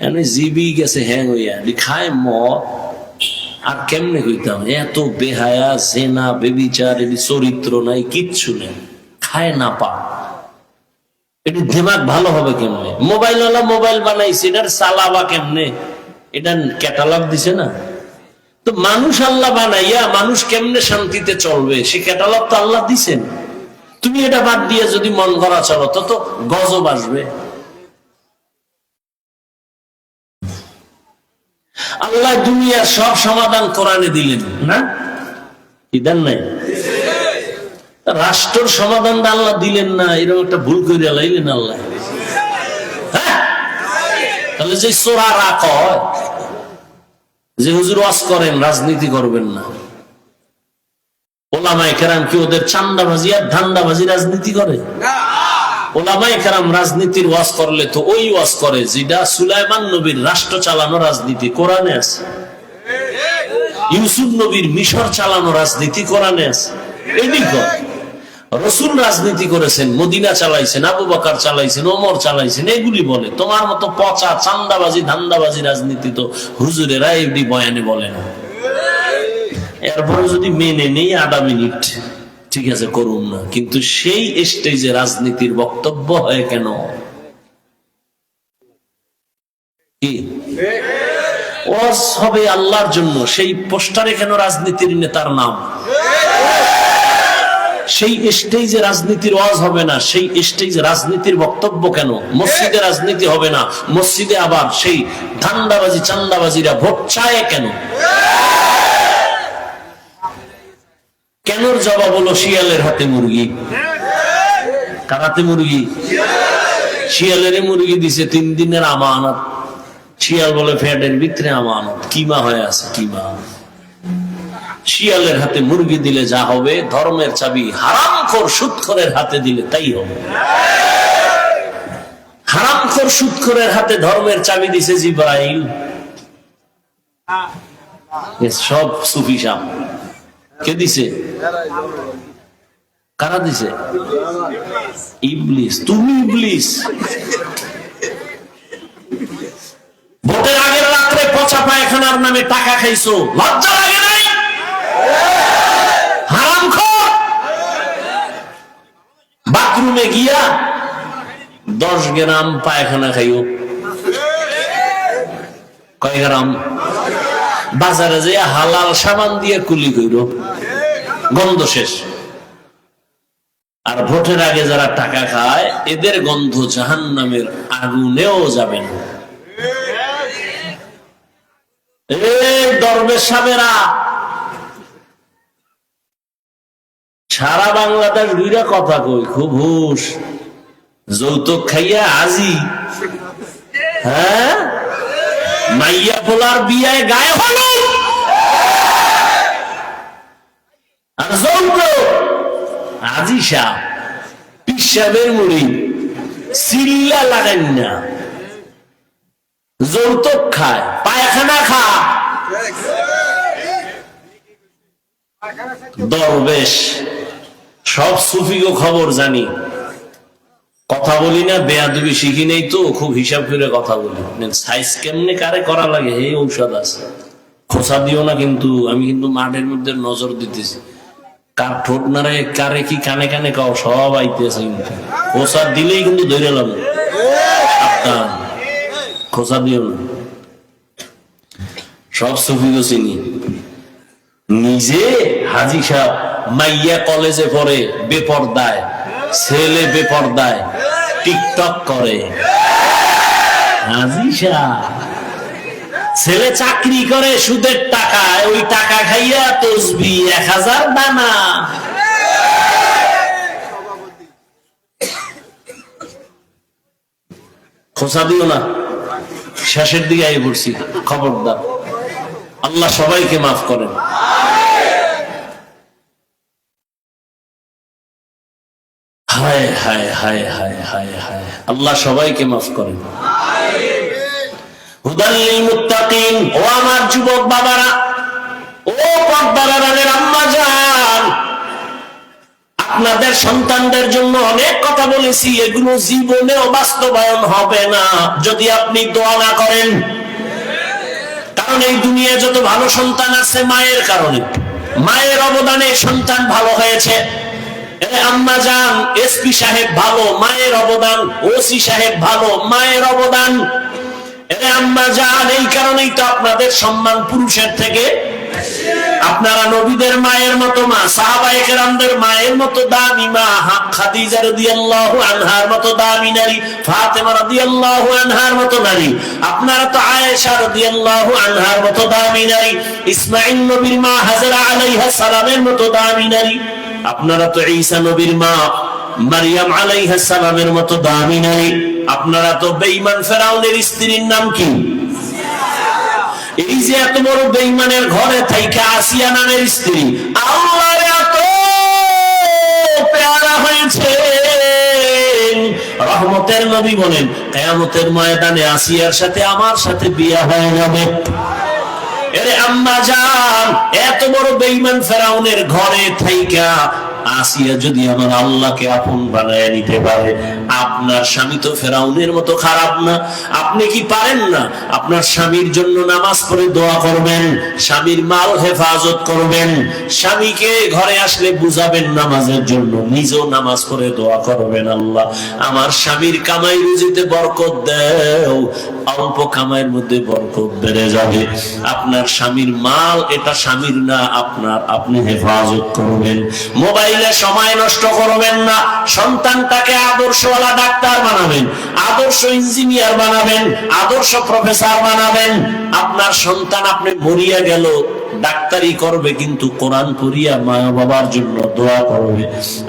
এনে জিবি গেছে হ্যাং হইয়া খায় মদ। আর কেমনে কইতাম এত বেহায়া, জেনা, বেবিচার, এটি চরিত্র নাই, কিচ্ছু নেই, খায় না পা। এটি দিমাগ ভালো হবে কেমনে? মোবাইল ওয়ালা মোবাইল বানাইছে, এটার চালাবা কেমনে? এটা ক্যাটালগ দিছে না তো। মানুষ আল্লাহ বানাইয়া মানুষ কেমনে শান্তিতে চলবে সে ক্যাটালগ তো আল্লাহ দিছেন। তুমি এটা বাদ দিয়ে যদি মন গড়া চলো তত গজব আসবে। আল্লাহ দুনিয়ার সব সমাধান কোরআনে দিলেন না, কি দেন নাই? রাষ্ট্রের সমাধানটা আল্লাহ দিলেন না, এরকম একটা ভুল করে লাইলেন আল্লাহ। হ্যাঁ, তাহলে যে চোরারা কয় যে হুজুর ওয়াজ করেন রাজনীতি করবেন না, ওলামায়ে কেরাম কি ওদের চান্দাবাজি আর ধান্দাবাজি রাজনীতি করে? ওলামায়ে কেরাম রাজনীতির ওয়াজ করলে তো ওই ওয়াজ করে যেটা সুলাইমান নবীর রাষ্ট্র চালানো রাজনীতি কোরআনে আছে, ইউসুফ নবীর মিশর চালানো রাজনীতি কোরআনে আছে। এটি করে রসুল রাজনীতি করেছেন, মদিনা চালাইছেন, আবু বকর চালাইছেন, ওমর চালাইছেন, এগুলি বলে। তোমার মতো পচা চান্দাবাজি ধান্দাবাজি রাজনীতি তো হুজুরেরা এমনি বয়ানে বলে না। এরপরে যদি মেনে নেই আধা মিনিট ঠিক আছে করুন না, কিন্তু সেই স্টেজে রাজনীতির বক্তব্য হয় কেন? কি ওয়াজ হবে আল্লাহর জন্য, সেই পোস্টারে কেন রাজনীতির নেতার নাম? সেই স্টেজে রাজনীতির ওয়াজ হবে না, সেই স্টেজে রাজনীতির বক্তব্য কেন? মসজিদে রাজনীতি হবে না, মসজিদে আবার সেই ধান্দাবাজি চান্দাবাজিরা ভোট চায় কেন? কেনর জবাব হলো শিয়ালের হাতে মুরগি। কারাতে মুরগি? শিয়ালের মুরগি দিছে 3 দিনের আমানত। শিয়াল বলে ফ্যাটের ভিতরে আমানত, কিমা হয়ে আছে, কিমা। শিয়ালের হাতে মুরগি দিলে যা হবে, ধর্মের চাবি হারামখোর সুদখোরের হাতে দিলে তাই হবে। হারামখোর সুদখোরের হাতে ধর্মের চাবি দিছে জিবরাইল। সব সুফি সাহ কে দিছে? কারা দিছে? ইবলিস। তুমি ইবলিস। ভোটের আগের রাত্রে পচা পায়খানার নামে টাকা খাইছো, লজ্জা লাগে নাই? হারামখোর। বাথরুমে গিয়া 10 গ্রাম পায়খানা খাইও। কয় গ্রাম? বাজারে যে হালাল সাবান দিয়ে কুলি কইরো, গন্ধ শেষ। আর ভোটের আগে যারা টাকা খায় এদের গন্ধ জাহান্নামের আগুনেও যাবে না। এই দরবেশ সাহেবেরা সারা বাংলাদেশ ঘুরে কথা কই, খুব হুশ। যৌতুক খাইয়া আজি, হ্যাঁ, মাইয়া পোলার বিয়ায় গায়ে হলো, আর যৌতুক আজি সাহ পিসাবের মুড়ি চিল্লা লাগান না। যৌতুক খায়, পায়খানা খা, দরবেশ। সব সুফিগো খবর জানি, কথা বলি না, বেয়াদবি শিখি নেই তো, খুব হিসাব করে কথা বলি। সাইজ কেমনে কারে করা লাগে এই ঔষধ আছে, খোঁচা দিও না কিন্তু। আমি কিন্তু মাঠের মধ্যে নজর দিতেছি, কার ঠোঁট নাড়ে, কারে কি কানে কানে কাও, সব আইতেছে কিন্তু খোসা দিলেই কিন্তু ধরে এলাম। খোসা দিও না, সব সুফিও চিনি। নিজে হাজি সাহেব, মাইয়া কলেজে পড়ে বেপরদায়, ছেলে বেপরদায় টিকটক করে। হাজি সাহেব ছেলে চাকরি করে সুদের টাকায়, ওই টাকা খাইয়া তসবি 1000 দানা। খোঁচা দিও না, শেষের দিকে আই পড়ছি, খবরদার। আল্লাহ সবাইকে মাফ করেন। হায় হায় হায় হায় হায় হায়, আল্লাহ সবাইকে মাফ করেন। হুদাল লিল মুত্তাকিন। ও আমার যুবক বাবারা, ও পর্দার আড়ালের আম্মা জান, আপনাদের সন্তানদের জন্য অনেক কথা বলেছি, এগুলো জীবনেও বাস্তবায়ন হবে না যদি আপনি দোয়া না করেন। কারণ এই দুনিয়ায় যত ভালো সন্তান আছে মায়ের কারণে, মায়ের অবদানে সন্তান ভালো হয়েছে। আম্মা জান, এসপি সাহেব ভালো, মায়ের অবদান। ওসি সাহেব ভালো, মায়ের অবদান। আম্মা জান, এই কারণেই তো আপনাদের সম্মান পুরুষের থেকে। আপনারা নবীদের মায়ের মতো মা, সাহাবায়ে কেরামদের মায়ের মতো দামি মা, খাদিজা রাদিয়াল্লাহু আনহার মতো দামি নারী, ফাতেমা রাদিয়াল্লাহু আনহার মতো নারী। আপনারা তো আয়েশা রাদিয়াল্লাহু আনহার মতো দামি নারী, ইসমাঈল নবীর মা হাজরা আলাইহা সালামের মতো দামি নারী। আপনারা তো ঈসা নবীর মা মারইয়াম আলাইহিস সালামের মতো দামি নারী। আপনারা তো বেঈমান ফেরাউনের স্ত্রীর নাম কি? এই যে এত বড় বেঈমানের ঘরে থাইকা আসিয়া নামের স্ত্রী আল্লাহর এত পেয়ারা হয়েছে। রহমতের নবী বলেন, কিয়ামতের ময়দানে আসিয়ার সাথে আমার সাথে বিয়ে হয়ে যাবে। এরে আম্মা জান, এত বড় বেঈমান ফেরাউনের ঘরে থাইকা আসিয়া যদি আমার আল্লাহকে আপন বানায় নিতে পারে, আপনার স্বামী তো ফেরাউনের মতো খারাপ না। আপনি কি পারেন না আপনার স্বামীর জন্য নামাজ পড়ে দোয়া করবেন, স্বামীর মাল হেফাজত করবেন, স্বামীকে ঘরে আসলে বুঝাবেন নামাজের জন্য, নিজেও নামাজ পড়ে দোয়া করবেন, আল্লাহ আমার স্বামীর কামাই রুজিতে বরকত দাও, অল্প কামাইয়ের মধ্যে বরকত বেড়ে যাবে। আপনার স্বামীর মাল এটা স্বামীর না আপনার, আপনি হেফাজত করবেন। মোবাইলে সময় নষ্ট করবেন না। সন্তানটাকে আদর্শওয়ালা ডাক্তার বানাবেন, আদর্শ ইঞ্জিনিয়ার বানাবেন, আদর্শ প্রফেসর বানাবেন। আপনার সন্তান আপনি মরিয়া গেল ডাক্তারি করবে, কিন্তু কোরআন পড়িয়া মা বাবার জন্য দোয়া করবে।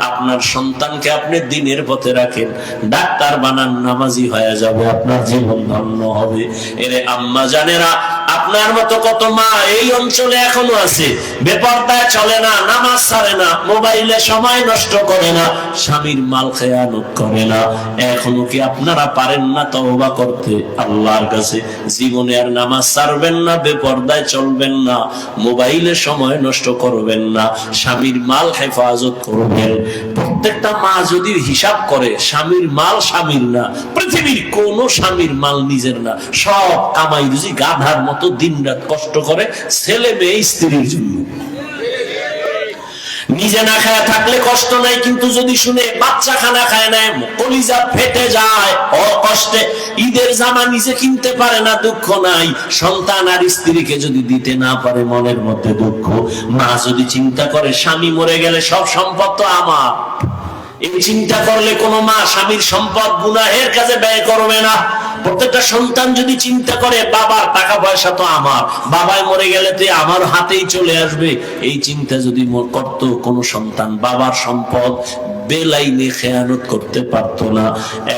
আপনার সন্তানকে আপনি দ্বীনের পথে রাখেন, ডাক্তার বানান, নামাজি হয়ে যাবে, আপনার জীবন ধন্য হবে। এরে আম্মা জানেরা, আপনার মতো কত মা এই অঞ্চলে এখনো আছে, বেপরদায় চলে না, নামাজ ছাড়ে না, মোবাইলে সময় নষ্ট করে না, স্বামীর মাল খেয়ানত করে না। এখনো কি আপনারা পারেন না তওবা করতে আল্লাহর কাছে? জীবনে আর নামাজ ছাড়বেন না, বেপরদায় চলবেন না, মোবাইলে সময় নষ্ট করবেন না, স্বামীর মাল হেফাজত করবেন। প্রত্যেকটা মা যদি হিসাব করে, স্বামীর মাল স্বামীর না, পৃথিবীর কোন স্বামীর মাল নিজের না, সব কামাই রুজি গাধার মতো দিনরাত কষ্ট করে ছেলে মেয়ে স্ত্রীর জন্য। নিজে না খায় থাকলে কষ্ট নাই, কিন্তু যদি শুনে বাচ্চা খানা খায় না, কলিজা ফেটে যায় ও কষ্টে। ঈদের জামা নিজে কিনতে পারে না, দুঃখ নাই। সন্তান আর স্ত্রীকে যদি দিতে না পারে, মনের মধ্যে দুঃখ। মা যদি চিন্তা করে স্বামী মরে গেলে সব সম্পদ তো আমার, এই চিন্তা করলে কোন মা স্বামীর সম্পদ গুনাহের কাজে ব্যয় করবে না। প্রত্যেকটা সন্তান যদি চিন্তা করে বাবার টাকা পয়সা তো আমার, বাবাই মরে গেলে তো আমার হাতেই চলে আসবে, এই চিন্তা যদি করতো কোন সন্তান, বাবার সম্পদ বেলাইনে খেয়ানত করতে পারতো না।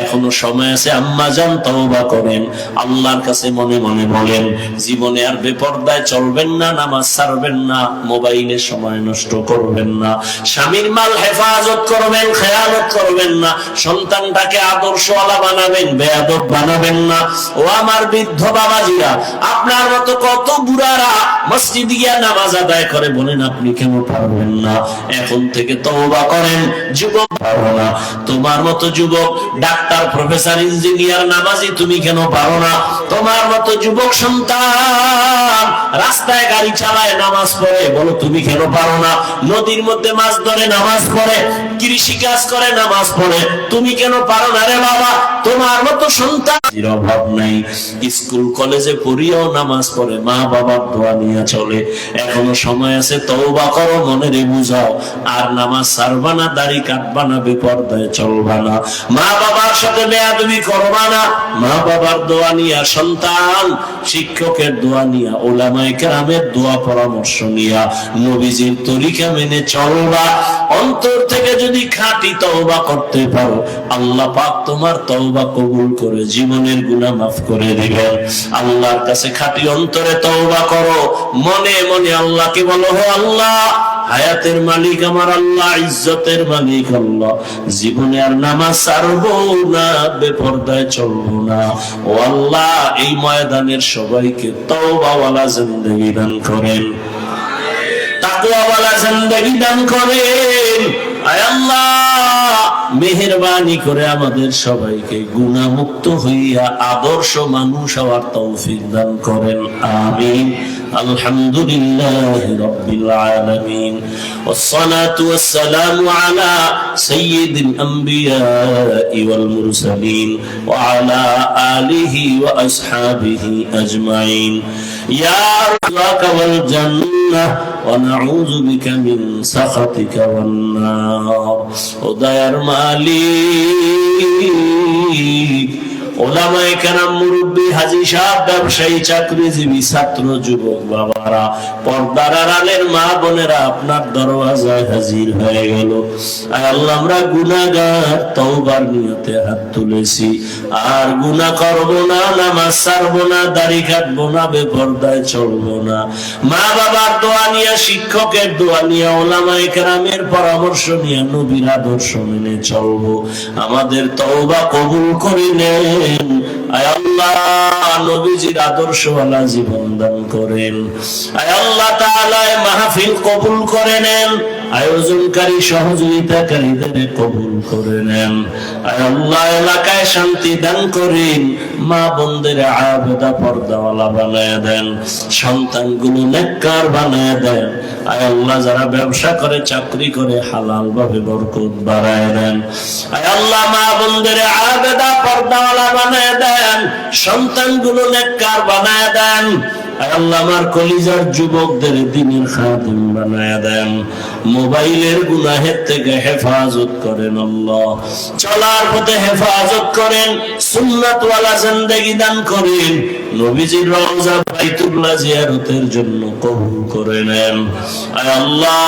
এখনো সময় আছে, আম্মা জান তওবা করেন, আল্লাহর কাছে মনে মনে বলেন, জীবনে আর বেপরদায় চলবেন না, নামাজ ছাড়বেন না, মোবাইলে সময় নষ্ট করবেন না, স্বামীর মাল হেফাজত করবেন, খেয়ানত করবেন না, সন্তানটাকে আদর্শওয়ালা বানাবেন, বেয়াদব বানাবেন না। ও আমার বৃদ্ধ বাবাজিরা, আপনার মতো কত বুড়ারা মসজিদে গিয়ে নামাজ আদায় করে, বলেন আপনি কেন পারবেন না? এখন থেকে তওবা করেন। যুবক পারো না, তোমার মতো যুবক ডাক্তার, প্রফেসর, ইঞ্জিনিয়ার, নামাজি তুমি কেন পারো না? তোমার মতো যুবক সন্তান রাস্তায় গাড়ি চালায়, নামাজ পড়ে, বলো তুমি কেন পারো না? নদীর মধ্যে মাছ ধরে নামাজ পড়ে, কৃষি কাজ করে নামাজ পড়ে, তুমি কেন পারো না রে বাবা? তোমার মতো সন্তান অভাব নাই, স্কুল কলেজে পড়িয়াও নামাজ পড়ে, মা বাবার দোয়া নিয়ে চলে। এখনো সময় আছে, তওবা করো, মনে রে বুঝাও। আর নামাজ ছাড়বা না, দাড়ি কাটবা না, বেপরদায় চলবা না, মা বাবার সাথে বেয়াদবি করবা না। মা বাবার দোয়া নিয়া, সন্তান শিক্ষকের দোয়া নিয়া, উলামায়ে কেরামের দোয়া পরামর্শ নিয়া, নবীজির তরিকা মেনে চলবা। অন্তর থেকে যদি খাঁটি তওবা করতে পারো, আল্লাহ পাক তোমার তওবা কবুল করে জীবনের গুনাহ মাফ করে দিবেন। আল্লাহর কাছে খাঁটি অন্তরে তওবা করো, মনে মনে আল্লাহকে বলো, হে আল্লাহ, হায়াতের মালিক আমার আল্লাহ, ইজ্জতের মালিক আল্লাহ, জীবনে আর নামাজ ছাড়বো না, বেপরদায় চলবো না। ও আল্লাহ, এই ময়দানের সবাইকে তওবাওয়ালা জিন্দেগি দান করেন, তাকওয়াওয়ালা জিন্দেগি দান করেন। আয় আল্লাহ, মেহেরবানি করে আমাদের সবাইকে গুনাহমুক্ত হইয়া আদর্শ মানুষ হওয়ার তৌফিক দান করেন। আমিন। আলহামদুলিল্লাহি রাব্বিল আলামিন, والصلاة والسلام على سيد الأنبياء والمرسلين وعلى آله وأصحابه أجمعين. يا رزاق والجنة ونعوذ بك من سخطك والنار. ودير মালিক, ওলামায়ে কেরাম, মুরব্বী, হাজী সাহেব, ব্যবসায়ী, চাকরিজীবী, ছাত্র, যুবক বাবারা, পর্দার আড়ালের মা বোনেরা আপনার দরওয়াজায় হাজির হয়ে গেল। আয় আল্লাহ, আমরা গুনাহগার, তওবার নিয়তে হাত তুলেছি, আর গুনাহ করব না, নামাজ ছাড়ব না, দাড়ি কাটবো না, বেপরদায় চলবো না। মা বাবার দোয়া নিয়ে, শিক্ষকের দোয়া নিয়ে, ওলামায়ে কেরামের পরামর্শ নিয়ে, নবীর আদর্শ মেনে চলবো। আমাদের তওবা কবুল করে নেন। আয় আল্লাহ, নবীজির আদর্শওয়ালা জীবন দান করেন। আয় আল্লাহ তাআলা, মাহফিল কবুল করে নেন, আয়োজনকারী, সহযোগিতাকারীদের কবুল করে নেন। আয় আল্লাহ, এলাকায় শান্তি দান করেন, মা বোনদের আবেদা, পর্দাওয়ালা বানায় দেন, সন্তানগুলো নেককার বানায় দেন। আয় আল্লাহ, যারা ব্যবসা করে, চাকরি করে, হালাল ভাবে বরকত বাড়ায় দেন। আয় আল্লাহ, মা বোনদের আবেদা, পর্দাওয়ালা বানায় দেন, সন্তানগুলো নেককার বানায় দেন। আল্লাহ, আমার কলিজার যুবকদের দ্বীনের খাদিম বানায় দেন। মোবাইলের গুনাহের থেকে হেফাজত করেন আল্লাহ, চলার পথে হেফাজত করেন, সুন্নাতওয়ালা জিন্দেগি দান করেন। নবীজির রওজা বাইতুল্লাহ জিয়ারতের জন্য কবুল করে নেন। আয় আল্লাহ,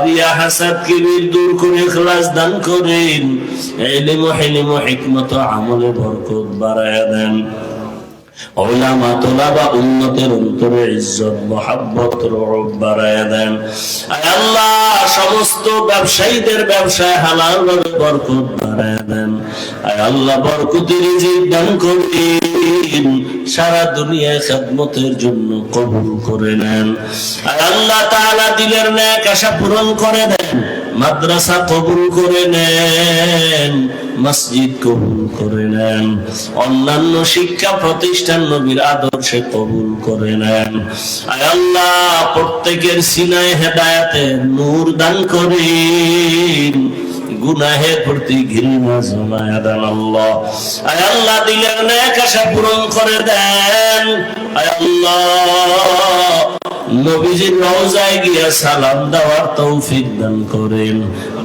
রিয়া, হাসাদ, কিবির দূর করে ইখলাস দান করেন। ইলম, হিলম, হিকমত, আমলে বরকত বাড়ায় দেন। উলামা, তোলাবা, উম্মতের অন্তরে ইজ্জত, মুহাব্বত, রহব বাড়ায় দেন। আয় আল্লাহ, সমস্ত ব্যবসায়ীদের ব্যবসায় হালাল ভাবে বরকত বাড়ায় দেন। আয় আল্লাহ, বরকতের রিজিক দান করেন, সারা দুনিয়ায় খেদমতের জন্য কবুল করে নেন। আয় আল্লাহ তাআলা, দিলের নেক আশা পূরণ করে দেন, মাদ্রাসা কবুল করে নেন, মসজিদ কবুল করে নেন, অন্যান্য শিক্ষা প্রতিষ্ঠান নবীর আদর্শে কবুল করে নেন। আয় আল্লাহ, প্রত্যেকের সিনায় হেদায়েতের নূর দান করেন, গুনাহের প্রতি ঘৃণা জমায়া দেন আল্লাহ। আয় আল্লাহ, দিলের নেক আশা পূরণ করে দেন। আয় আল্লাহ, নবীজির রওজায় গিয়া সালাম দেওয়ার তৌফিক দান করেন,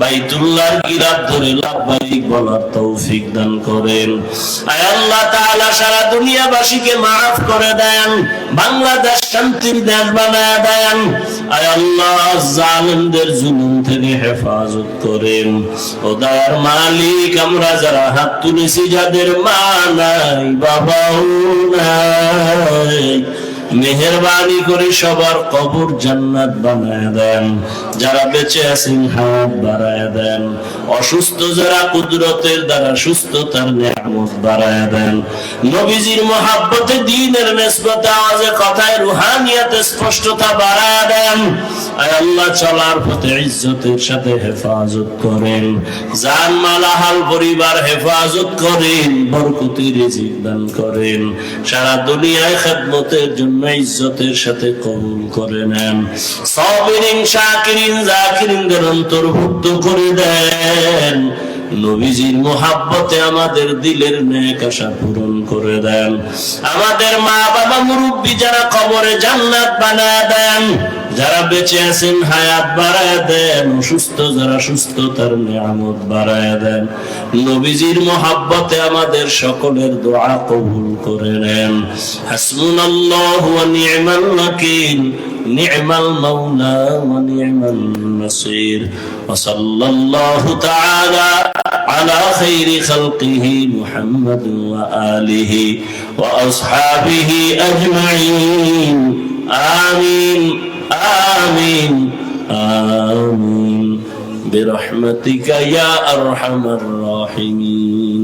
বাইতুল্লাহর গিরাত ধরে লাব্বাইক বলার তৌফিক দান করেন। আয় আল্লাহ তাআলা, সারা দুনিয়াবাসীকে মাফ করে দেন, বাংলাদেশ শান্তির দেশ বানায় দেন। আয় আল্লাহ, জালিমদের জুলুম থেকে হেফাজত করেন। ও দয়ার মালিক, আমরা যারা হাত তুলেছি, যাদের মা নাই, বাবাও নাই, মেহেরবানি করে সবার কবর জান্নাত বানায় দেন, যারা বেঁচে আছেন হায়াত বাড়ায় দেন, অসুস্থ যারা কুদরতের দ্বারা সুস্থতার নিয়ামত বাড়ায় দেন। নবীজির মহাব্বতে দ্বীনের নিসবতে আওয়াজে কথায় রুহানিয়াতে স্পষ্টতা বাড়ায় দেন। আয় আল্লাহ, চলার পথে ইজ্জতের সাথে হেফাজত করেন, জান মাল আহাল পরিবার হেফাজত করেন, বরকতি রিজিক দান করেন, সারা দুনিয়ায় খেদমতের জন্য ইজ্জতের সাথে কবুল করে নেন। সাবিরিন শাকিরিন যাকিরিনদের অন্তর্ভুক্ত করে দেন। নবীজির মোহাব্বতে আমাদের দিলের নেক আশা পূরণ করে দেন। আমাদের মা বাবা মুরব্বী যারা কবরে জান্নাত বানায় দেন, যারা বেঁচে আছেন হায়াত বাড়ায় দেন, অসুস্থ যারা সুস্থতার নিয়ামত বাড়ায় দেন। নবীজির মোহাব্বতে আমাদের সকলের দোয়া কবুল করে নেন। হাসবুনাল্লাহু ওয়া নি'মাল ওয়াকিল, নি'মাল মাওলা ওয়া নি'মান নাসির। ওয়া সাল্লাল্লাহু তাআলা আলা খাইরি খালকিহি মুহাম্মাদ ওয়া আলিহি ওয়া আসহাবিহি আজমাইন। আমিন آمين آمين برحمتك يا أرحم الراحمين.